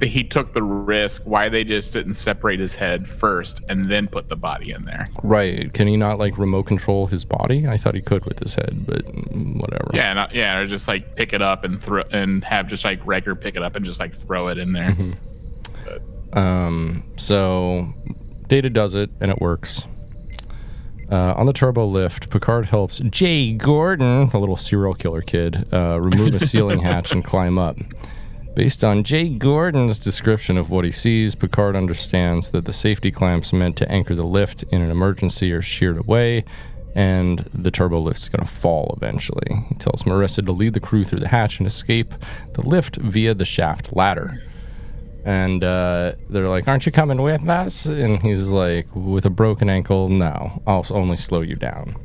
he took the risk, why they just didn't separate his head first and then put the body in there.
Right. Can he not remote control his body? I thought he could with his head, but whatever.
Yeah, or just pick it up and throw, and have just Riker pick it up and just throw it in there.
So Data does it and it works. On the turbo lift, Picard helps Jay Gordon, the little serial killer kid, remove a ceiling hatch and climb up. Based on Jay Gordon's description of what he sees, Picard understands that the safety clamps meant to anchor the lift in an emergency are sheared away, and the turbo lift's going to fall eventually. He tells Marissa to lead the crew through the hatch and escape the lift via the shaft ladder. And they're like, aren't you coming with us? And he's like, with a broken ankle, no, I'll only slow you down.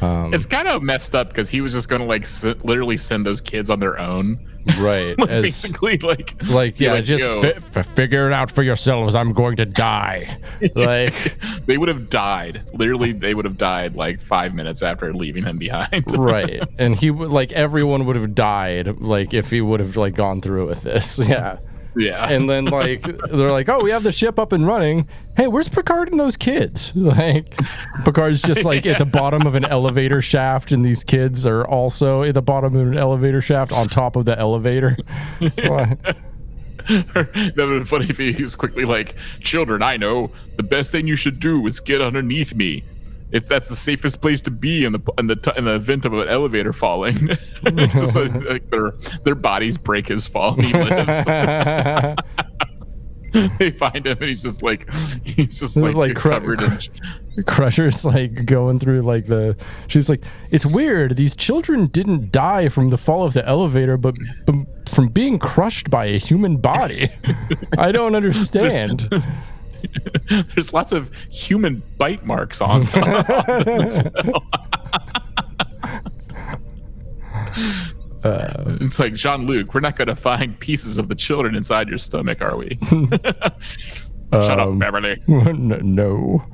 It's kind of messed up because he was just going to like literally send those kids on their own.
Right.
Basically
figure it out for yourselves. I'm going to die. Like
they would have died. Literally, they would have died like 5 minutes after leaving him behind.
Right. And he would like everyone would have died like if he would have like gone through with this. Yeah.
Yeah.
And then like they're like, oh, we have the ship up and running. Hey, where's Picard and those kids? Like Picard's just like at the bottom of an elevator shaft, and these kids are also at the bottom of an elevator shaft on top of the elevator.
That would have been funny if he was quickly like, children, I know the best thing you should do is get underneath me. If that's the safest place to be in the event of an elevator falling. It's just like their bodies break his fall and he lives. They find him and he's just like covered in
Crusher's like going through like she's like, it's weird, these children didn't die from the fall of the elevator but from being crushed by a human body. I don't understand.
There's lots of human bite marks on them as well. It's like, Jean-Luc, we're not going to find pieces of the children inside your stomach, are we? Shut up, Beverly.
No.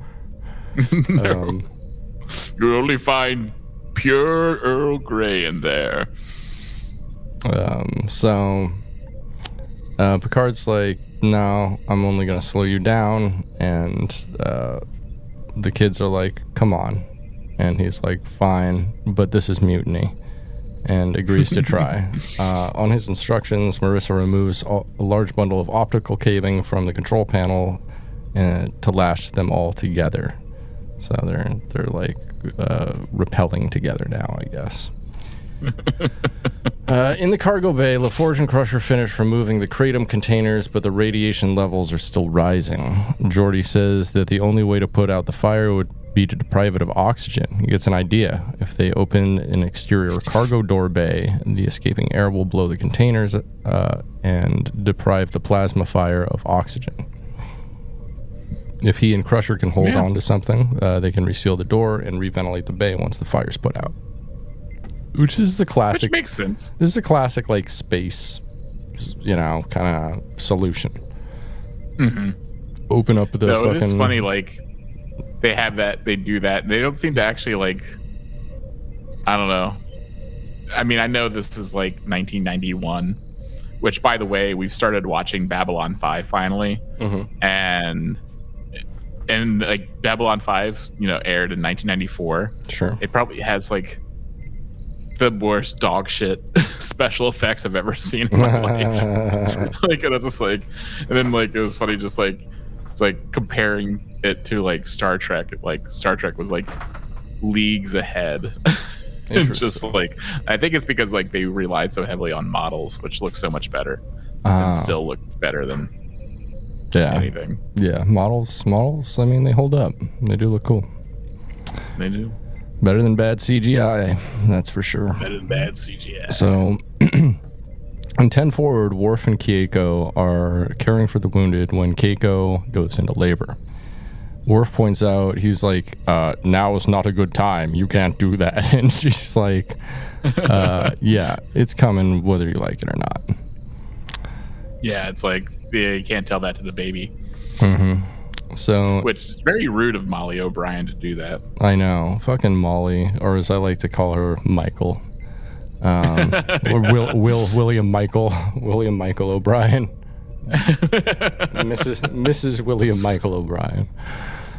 You'll only find pure Earl Grey in there.
So Picard's like, no, I'm only going to slow you down. And the kids are like, come on. And he's like, fine, but this is mutiny. And agrees to try. On his instructions, Marissa removes a large bundle of optical cabling from the control panel to lash them all together. So they're like rappelling together now, I guess. In the cargo bay, LaForge and Crusher finish removing the kratom containers, but the radiation levels are still rising. Geordi says that the only way to put out the fire would be to deprive it of oxygen. He gets an idea. If they open an exterior cargo door bay, the escaping air will blow the containers and deprive the plasma fire of oxygen. If he and Crusher can hold on to something, they can reseal the door and reventilate the bay once the fire's put out. Which is the classic.
Which makes sense.
This is a classic, like, space, kind of solution.
Mm-hmm.
Open up the fucking...
It's funny, like, they have that, they do that. They don't seem to actually, like, I don't know. I mean, I know this is, like, 1991, which, by the way, we've started watching Babylon 5 finally. Mm-hmm. And like, Babylon 5, aired in 1994.
Sure.
It probably has, like, the worst dog shit special effects I've ever seen in my life. Like, it was just like, and then like it was funny, just like it's like comparing it to like Star Trek. Like Star Trek was like leagues ahead. And just like, I think it's because like they relied so heavily on models, which look so much better and still look better than anything.
Yeah, models. I mean, they hold up. They do look cool.
They do.
Better than bad CGI, that's for sure.
Better than bad CGI.
So, in 10 forward, Worf and Keiko are caring for the wounded when Keiko goes into labor. Worf points out, he's like, now is not a good time. You can't do that. And she's like, yeah, it's coming whether you like it or not.
Yeah, it's like, you can't tell that to the baby.
Mm-hmm. So,
which is very rude of Molly O'Brien to do that.
I know, fucking Molly, or as I like to call her, Michael, or William Michael O'Brien, Mrs. William Michael O'Brien.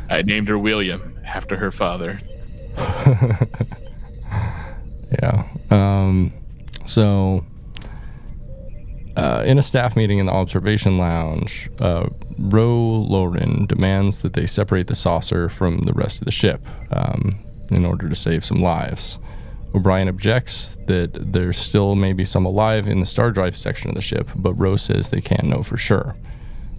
I named her William after her father.
Yeah. So In a staff meeting in the observation lounge, Ro Loren demands that they separate the saucer from the rest of the ship in order to save some lives. O'Brien objects that there still may be some alive in the star drive section of the ship, but Ro says they can't know for sure.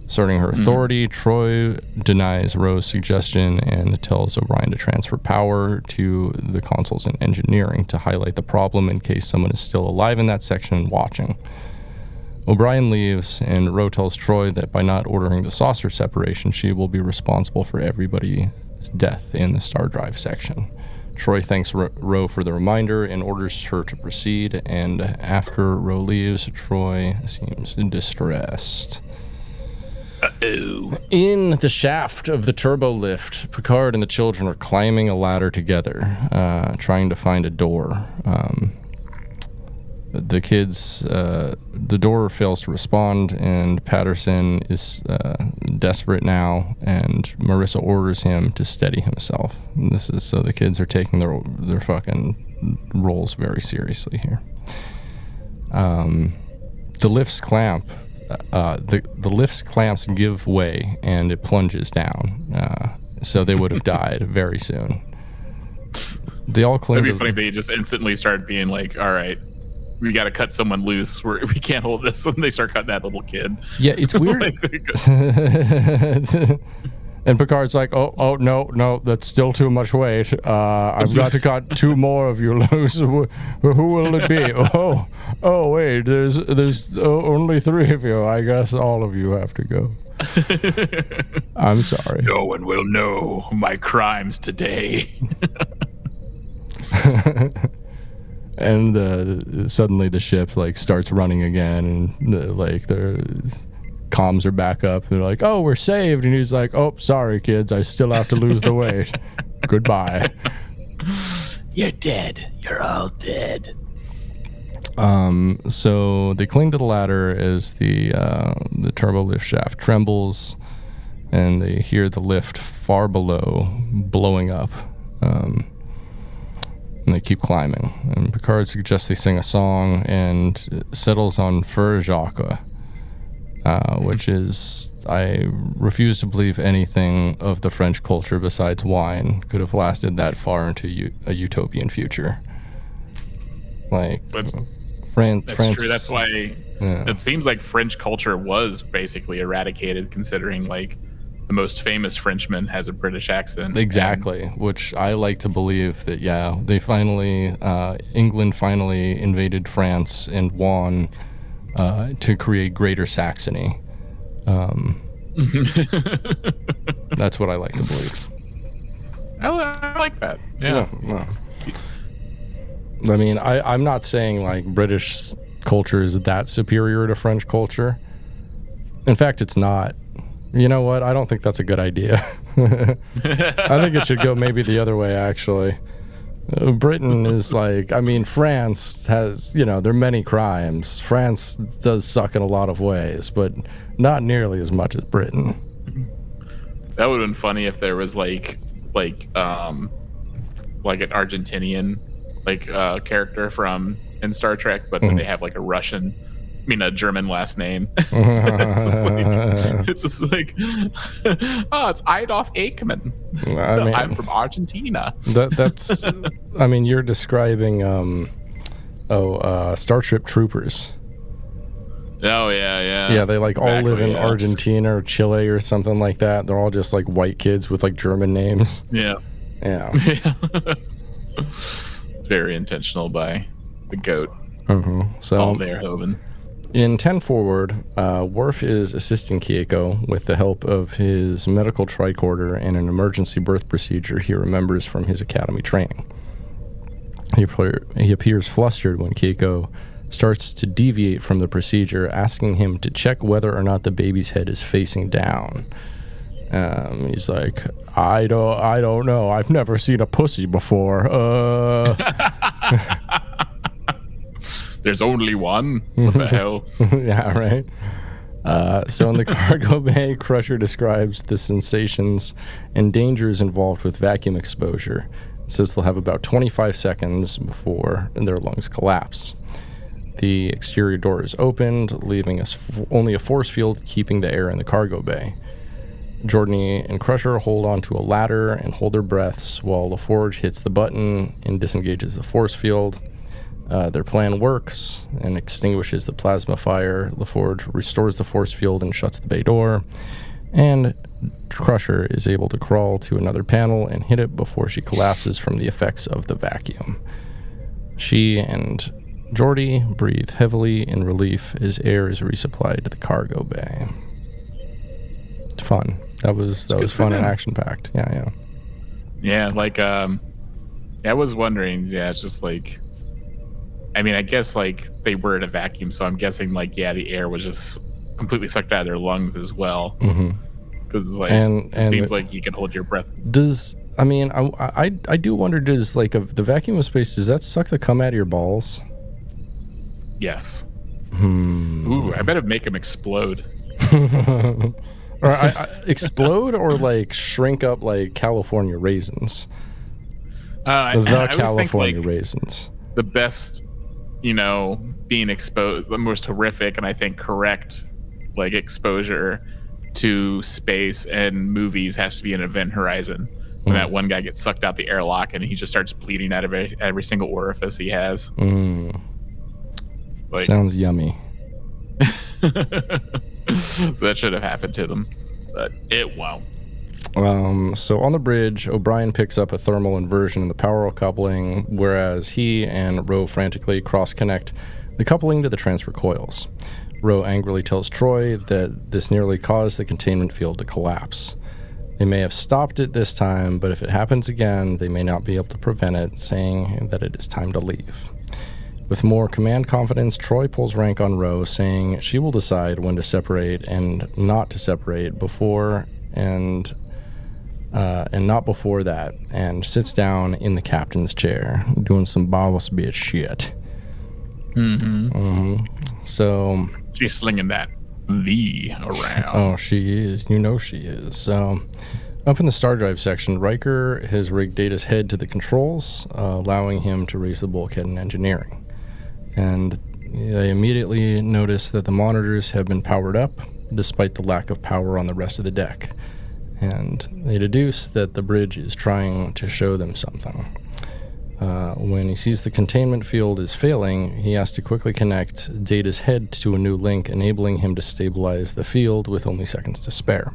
Asserting her authority, Troy denies Ro's suggestion and tells O'Brien to transfer power to the consoles in engineering to highlight the problem in case someone is still alive in that section and watching. O'Brien leaves, and Ro tells Troy that by not ordering the saucer separation, she will be responsible for everybody's death in the star drive section. Troy thanks Ro for the reminder and orders her to proceed, and after Ro leaves, Troy seems distressed.
Uh-oh.
In the shaft of the turbo lift, Picard and the children are climbing a ladder together, trying to find a door. The kids, the door fails to respond, and Patterson is desperate now, and Marissa orders him to steady himself. And this is so the kids are taking their fucking roles very seriously here. The lift's clamp, the lift's clamps give way, and it plunges down. So they would have died very soon. They all cling.
It'd be funny if they just instantly started being like, "All right, we got to cut someone loose. We can't hold this." And they start cutting that little kid.
Yeah, it's weird. And Picard's like, oh, no, that's still too much weight. I've got to cut 2 more of you loose. Who will it be? Oh, wait, there's only 3 of you. I guess all of you have to go. I'm sorry.
No one will know my crimes today.
And suddenly the ship like starts running again, and their comms are back up. They're like, "Oh, we're saved," and he's like, "Oh, sorry, kids, I still have to lose the weight. Goodbye."
You're dead. You're all dead.
So they cling to the ladder as the turbo lift shaft trembles, and they hear the lift far below blowing up. And they keep climbing. And Picard suggests they sing a song, and it settles on Fur Jacques, which is, I refuse to believe anything of the French culture besides wine could have lasted that far into a utopian future. Like, France.
That's true. That's why it seems like French culture was basically eradicated, considering like the most famous Frenchman has a British accent.
Exactly, which I like to believe that, they finally, England finally invaded France and won to create Greater Saxony. That's what I like to believe.
I like that. Yeah.
I mean, I'm not saying like British culture is that superior to French culture. In fact, it's not. You know what? I don't think that's a good idea. I think it should go maybe the other way, actually. Britain is like, I mean, France has, there are many crimes. France does suck in a lot of ways, but not nearly as much as Britain.
That would have been funny if there was like an Argentinian character from in Star Trek, but then they have like a German last name. It's just like, oh, it's Adolf Eichmann. I'm from Argentina.
That's, I mean, you're describing, Starship Troopers.
Oh, yeah.
Yeah, they all live in Argentina or Chile or something like that. They're all just like white kids with like German names.
Yeah. It's very intentional by the GOAT.
So
Paul Verhoeven.
In 10 Forward, Worf is assisting Keiko with the help of his medical tricorder and an emergency birth procedure he remembers from his academy training. He appears flustered when Keiko starts to deviate from the procedure, asking him to check whether or not the baby's head is facing down. He's like, I don't know. I've never seen a pussy before.
There's only one. What the hell?
Yeah, right. So in the cargo bay, Crusher describes the sensations and dangers involved with vacuum exposure. It says they'll have about 25 seconds before their lungs collapse. The exterior door is opened, leaving only a force field keeping the air in the cargo bay. Jordan and Crusher hold onto a ladder and hold their breaths while LaForge hits the button and disengages the force field. Their plan works and extinguishes the plasma fire. LaForge restores the force field and shuts the bay door. And Crusher is able to crawl to another panel and hit it before she collapses from the effects of the vacuum. She and Geordi breathe heavily in relief as air is resupplied to the cargo bay. Fun. That was fun and action-packed.
Yeah, like, I was wondering, it's just like, I mean, I guess, like, they were in a vacuum, so I'm guessing, like, the air was just completely sucked out of their lungs as well. Because, like, it seems like you can hold your breath.
I do wonder, does, like, the vacuum of space, does that suck the cum out of your balls?
Yes. Ooh, I bet it'd make them explode.
Or explode or like shrink up like California raisins. The California think, like, raisins.
The best, being exposed, the most horrific and I think correct, like, exposure to space and movies has to be an Event Horizon. When that one guy gets sucked out the airlock and he just starts bleeding out of every single orifice he has.
Like, sounds yummy.
So that should have happened to them, but it won't.
So on the bridge, O'Brien picks up a thermal inversion in the power coupling, whereas he and Ro frantically cross-connect the coupling to the transfer coils. Ro angrily tells Troy that this nearly caused the containment field to collapse. They may have stopped it this time, but if it happens again, they may not be able to prevent it, saying that it is time to leave. With more command confidence, Troy pulls rank on Ro, saying she will decide when to separate and not to separate before and not before that, and sits down in the captain's chair, doing some boss bitch shit. So
she's slinging that V around.
Oh, she is. She is. So up in the star drive section, Riker has rigged Data's head to the controls, allowing him to raise the bulkhead in engineering. And they immediately notice that the monitors have been powered up, despite the lack of power on the rest of the deck. And they deduce that the bridge is trying to show them something. When he sees the containment field is failing, he has to quickly connect Data's head to a new link, enabling him to stabilize the field with only seconds to spare.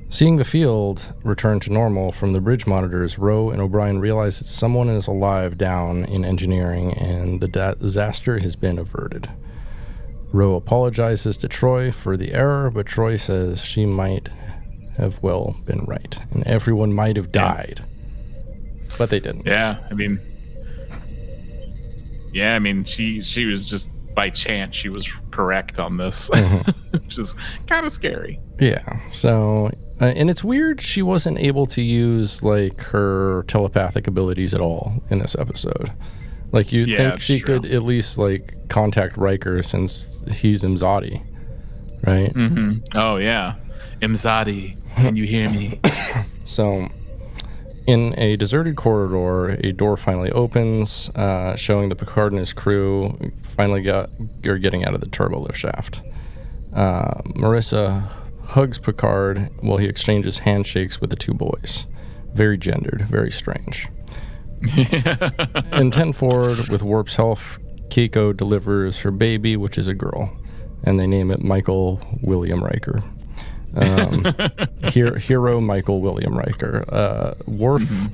Seeing the field return to normal from the bridge monitors, Ro and O'Brien realize that someone is alive down in engineering and the disaster has been averted. Ro apologizes to Troy for the error, but Troy says she might have well been right, and everyone might have died. But they didn't. She was just, by chance, she was correct on this, which is kind of scary. Yeah, so... and it's weird she wasn't able to use, like, her telepathic abilities at all in this episode. Like, you'd think she could at least, like, contact Riker since he's Imzadi, right?
Oh, yeah. Imzadi, can you hear me?
So, in a deserted corridor, a door finally opens, showing that Picard and his crew finally are getting out of the turbolift shaft. Marissa hugs Picard while he exchanges handshakes with the two boys. Very gendered, very strange. In 10 forward, with Warp's help, Keiko delivers her baby, which is a girl, and they name it Michael William Riker. Hero Michael William Riker. Worf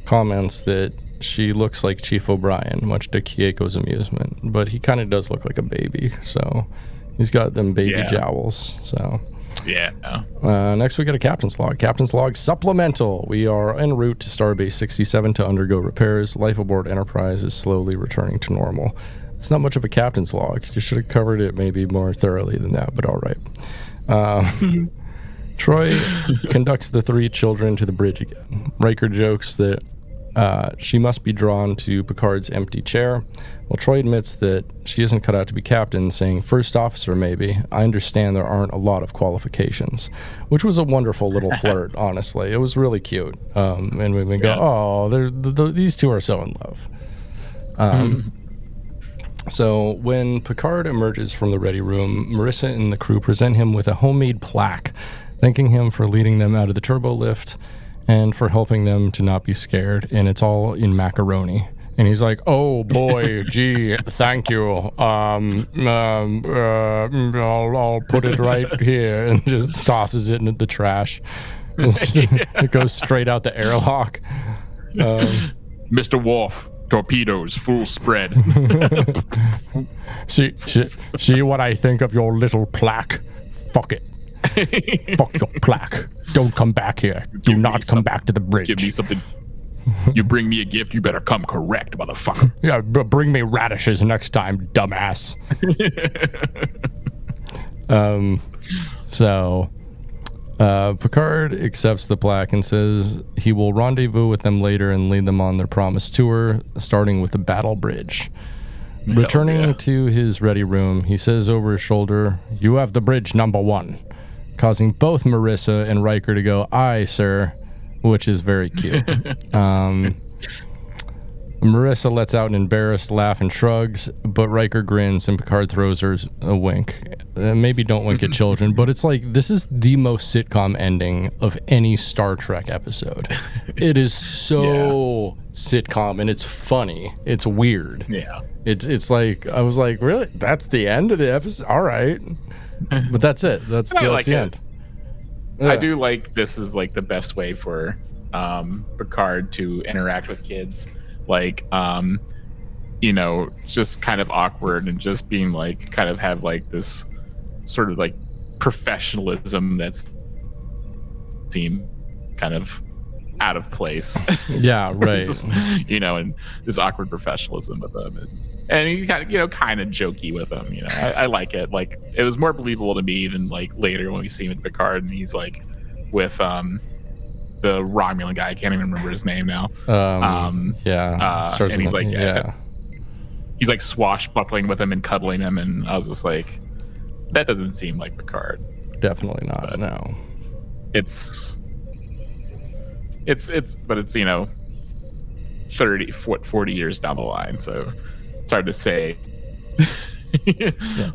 comments that she looks like Chief O'Brien, much to Keiko's amusement, but he kind of does look like a baby, so he's got them baby jowls. So next we got a captain's log. Captain's log supplemental. We are en route to Starbase 67 to undergo repairs. Life aboard Enterprise is slowly returning to normal. It's not much of a captain's log. You should have covered it maybe more thoroughly than that, but all right. Troy conducts the three children to the bridge again. Riker jokes that she must be drawn to Picard's empty chair, while Troy admits that she isn't cut out to be captain, saying, "First officer, maybe. I understand there aren't a lot of qualifications," which was a wonderful little flirt, honestly. It was really cute. And we go, oh, these two are so in love. So when Picard emerges from the ready room, Marissa and the crew present him with a homemade plaque, thanking him for leading them out of the turbo lift and for helping them to not be scared. And it's all in macaroni. And he's like, "Oh boy, gee, thank you. I'll put it right here," and just tosses it into the trash. It goes straight out the airlock.
Mr. Worf. Torpedoes, full spread.
see what I think of your little plaque? Fuck it. Fuck your plaque. Don't come back here. Do not come back to the bridge.
Give me something. You bring me a gift, you better come correct, motherfucker.
Yeah, but bring me radishes next time, dumbass. Picard accepts the plaque and says he will rendezvous with them later and lead them on their promised tour, starting with the battle bridge. Returning to his ready room, he says over his shoulder, "You have the bridge number 1," causing both Marissa and Riker to go, "Aye, sir," which is very cute. Marissa lets out an embarrassed laugh and shrugs, but Riker grins and Picard throws her a wink. Maybe don't wink at children, but it's like, this is the most sitcom ending of any Star Trek episode. It is so sitcom, and it's funny. It's weird.
Yeah.
It's like, I was like, really? That's the end of the episode? All right. But that's it. That's the end.
I do like this is like the best way for Picard to interact with kids. Like, just kind of awkward and just being like, kind of have like this sort of like professionalism that's seem kind of out of place.
Yeah, right.
And this awkward professionalism with them. And he kind of jokey with them. I like it. Like, it was more believable to me than like later when we see him in Picard and he's like with the Romulan guy. I can't even remember his name now.
And he's like,
he's like swashbuckling with him and cuddling him, and I was just like, that doesn't seem like Picard.
Definitely not.
But
no.
It's 40 years down the line, so it's hard to say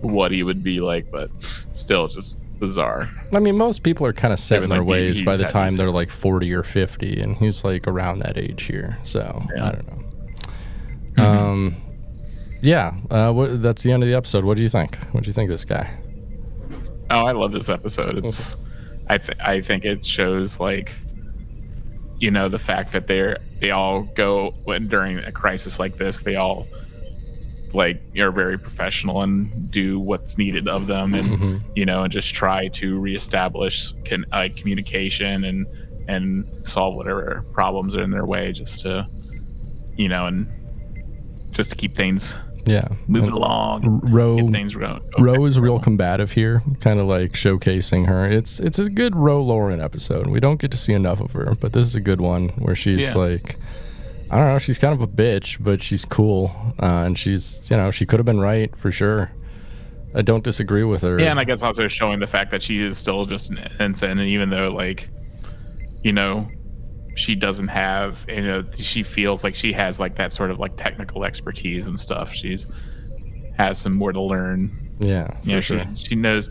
what he would be like, but still, it's just bizarre.
I mean, most people are kind of set in their ways by the time they're like 40 or 50, and he's like around that age here, so I don't know. That's the end of the episode. What do you think? What do you think of this guy?
Oh, I love this episode. It's I think it shows like the fact that they all go during a crisis like this, they all like are very professional and do what's needed of them, and and just try to reestablish communication and solve whatever problems are in their way, just to and just to keep things moving along.
Ro is real
well.
combative here, kind of like showcasing her. It's a good Ro Lauren episode. We don't get to see enough of her, but this is a good one where she's like, I don't know, she's kind of a bitch, but she's cool, and she's, she could have been right for sure. I don't disagree with her.
Yeah, and I guess also showing the fact that she is still just an ensign, and even though like, she doesn't have, she feels like she has like that sort of like technical expertise and stuff. Has some more to learn.
Yeah, for sure.
She knows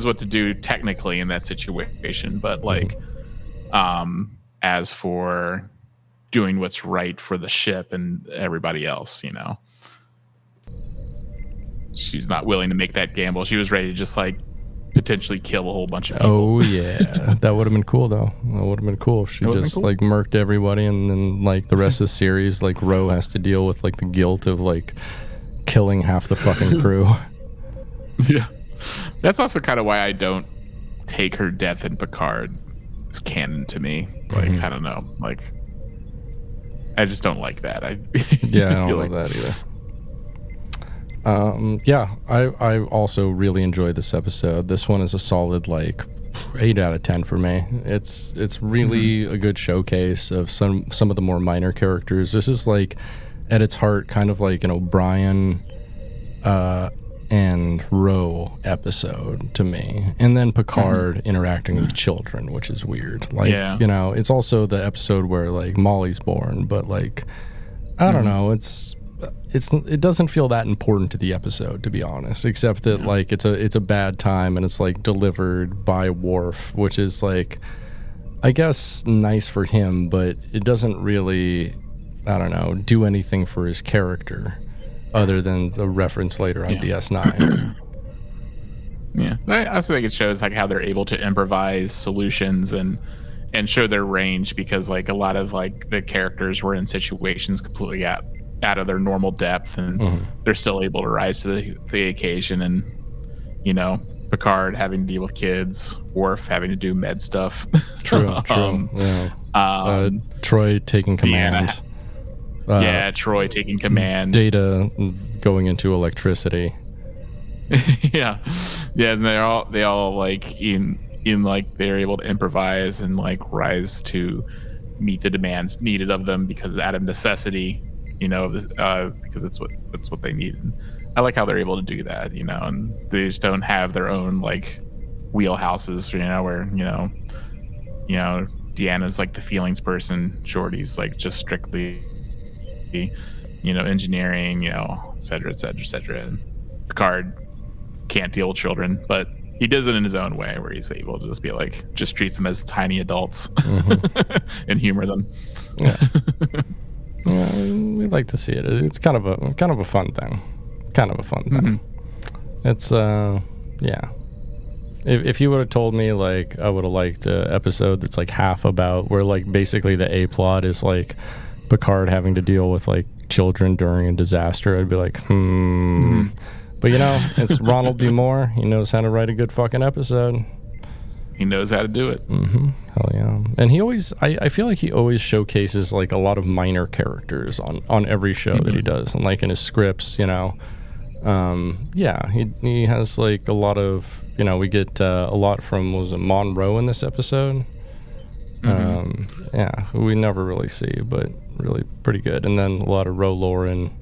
what to do technically in that situation, but like, as for doing what's right for the ship and everybody else, she's not willing to make that gamble. She was ready to just like potentially kill a whole bunch of people.
Oh yeah, that would have been cool though. That would have been cool if she just like murked everybody, and then like the rest of the series, like Ro has to deal with like the guilt of like killing half the fucking crew.
Yeah, that's also kind of why I don't take her death in Picard as canon to me. Like I don't know, like I just don't like that. I
don't like that either. I also really enjoyed this episode. This one is a solid like 8 out of 10 for me. It's really a good showcase of some of the more minor characters. This is like at its heart kind of like an O'Brien and Ro episode to me, and then Picard interacting with children, which is weird. Like it's also the episode where like Molly's born, but like I don't know, it doesn't feel that important to the episode, to be honest, except that like it's a bad time and it's like delivered by Worf, which is like, I guess, nice for him, but it doesn't really, I don't know, do anything for his character other than the reference later on DS9.
Yeah, I also think it shows like how they're able to improvise solutions and show their range, because like a lot of like the characters were in situations completely out of their normal depth, and they're still able to rise to the occasion. And Picard having to deal with kids, Worf having to do med stuff.
True. Troy taking command.
Troy taking command.
Data going into electricity.
And they all like in like they're able to improvise and like rise to meet the demands needed of them because out of necessity, because it's what they need. And I like how they're able to do that, and they just don't have their own like wheelhouses, where Deanna's like the feelings person, Geordi's like just strictly engineering, et cetera, et cetera, et cetera. And Picard can't deal with children, but he does it in his own way, where he's able to just be like, just treats them as tiny adults and humor them.
Yeah, we like to see it. It's kind of a fun thing. It's If you would have told me like I would have liked an episode that's like half about where like basically the A plot is like Picard having to deal with like children during a disaster, I'd be like, But it's Ronald D. Moore. He knows how to write a good fucking episode.
He knows how to do it.
Hell yeah. And he always, I feel like he always showcases like a lot of minor characters on every show that he does. And like in his scripts, he has like a lot of, we get a lot from, what was it, Monroe in this episode? Who we never really see, but really pretty good. And then a lot of Ro Lauren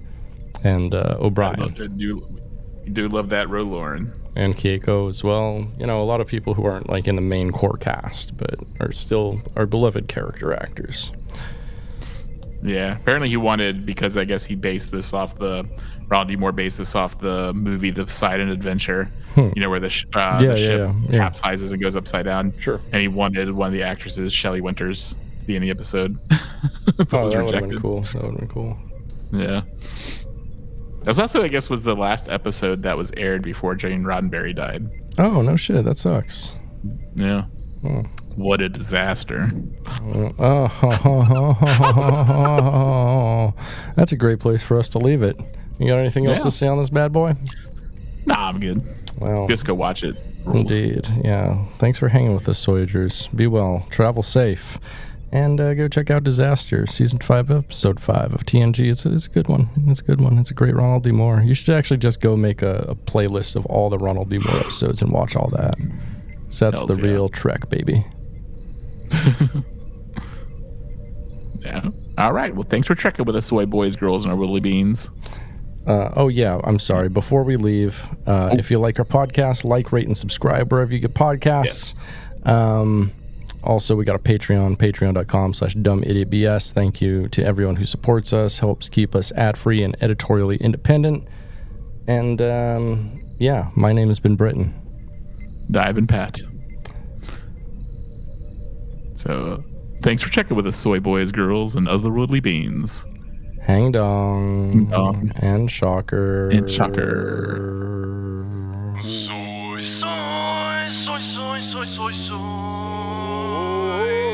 and O'Brien.
You do love that Ro Lauren.
And Keiko as well. A lot of people who aren't like in the main core cast, but are still our beloved character actors.
Yeah, apparently he wanted, because I guess he based this off Ronald D. Moore based this off the movie The Poseidon Adventure, where the ship capsizes and goes upside down.
Sure.
And he wanted one of the actresses, Shelley Winters, to be in the episode.
That would have been cool.
Yeah. That also, I guess, was the last episode that was aired before Jane Roddenberry died.
Oh, no shit. That sucks.
Yeah. Oh. What a disaster.
That's a great place for us to leave it. You got anything else to say on this bad boy?
Nah, I'm good.
Well,
just go watch it. Rules.
Indeed. Yeah. Thanks for hanging with us, Soyagers. Be well. Travel safe. And go check out Disaster, Season 5, Episode 5 of TNG. It's a good one. It's a great Ronald D. Moore. You should actually just go make a playlist of all the Ronald D. Moore episodes and watch all that. So that's the real Trek, baby.
Yeah. All right. Well, thanks for trekking with us, soy boys, girls, and our Willy Beans.
I'm sorry. Before we leave, if you like our podcast, like, rate, and subscribe wherever you get podcasts. Yes. Also, we got a Patreon, patreon.com/dumbidiotbs. Thank you to everyone who supports us, helps keep us ad-free and editorially independent. And, my name has been Britton.
I've been Pat. So, thanks for checking with us, soy boys, girls, and otherworldly beings.
Hang dong. And shocker.
Soy, soy, soy, soy, soy, soy, soy.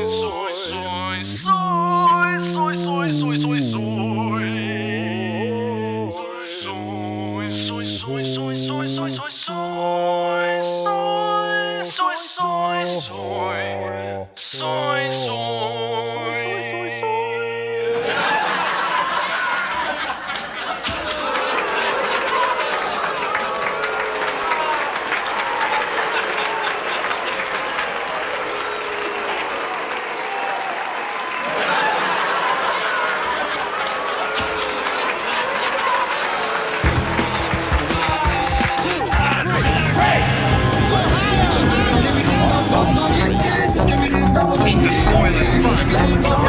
Soy, soy, soy, soy, soy, soy, soy, soy. Soy, soy, soy, soy, soy, soy, soy, soy. Soy, soy, soy, soy, soy.
Destroy the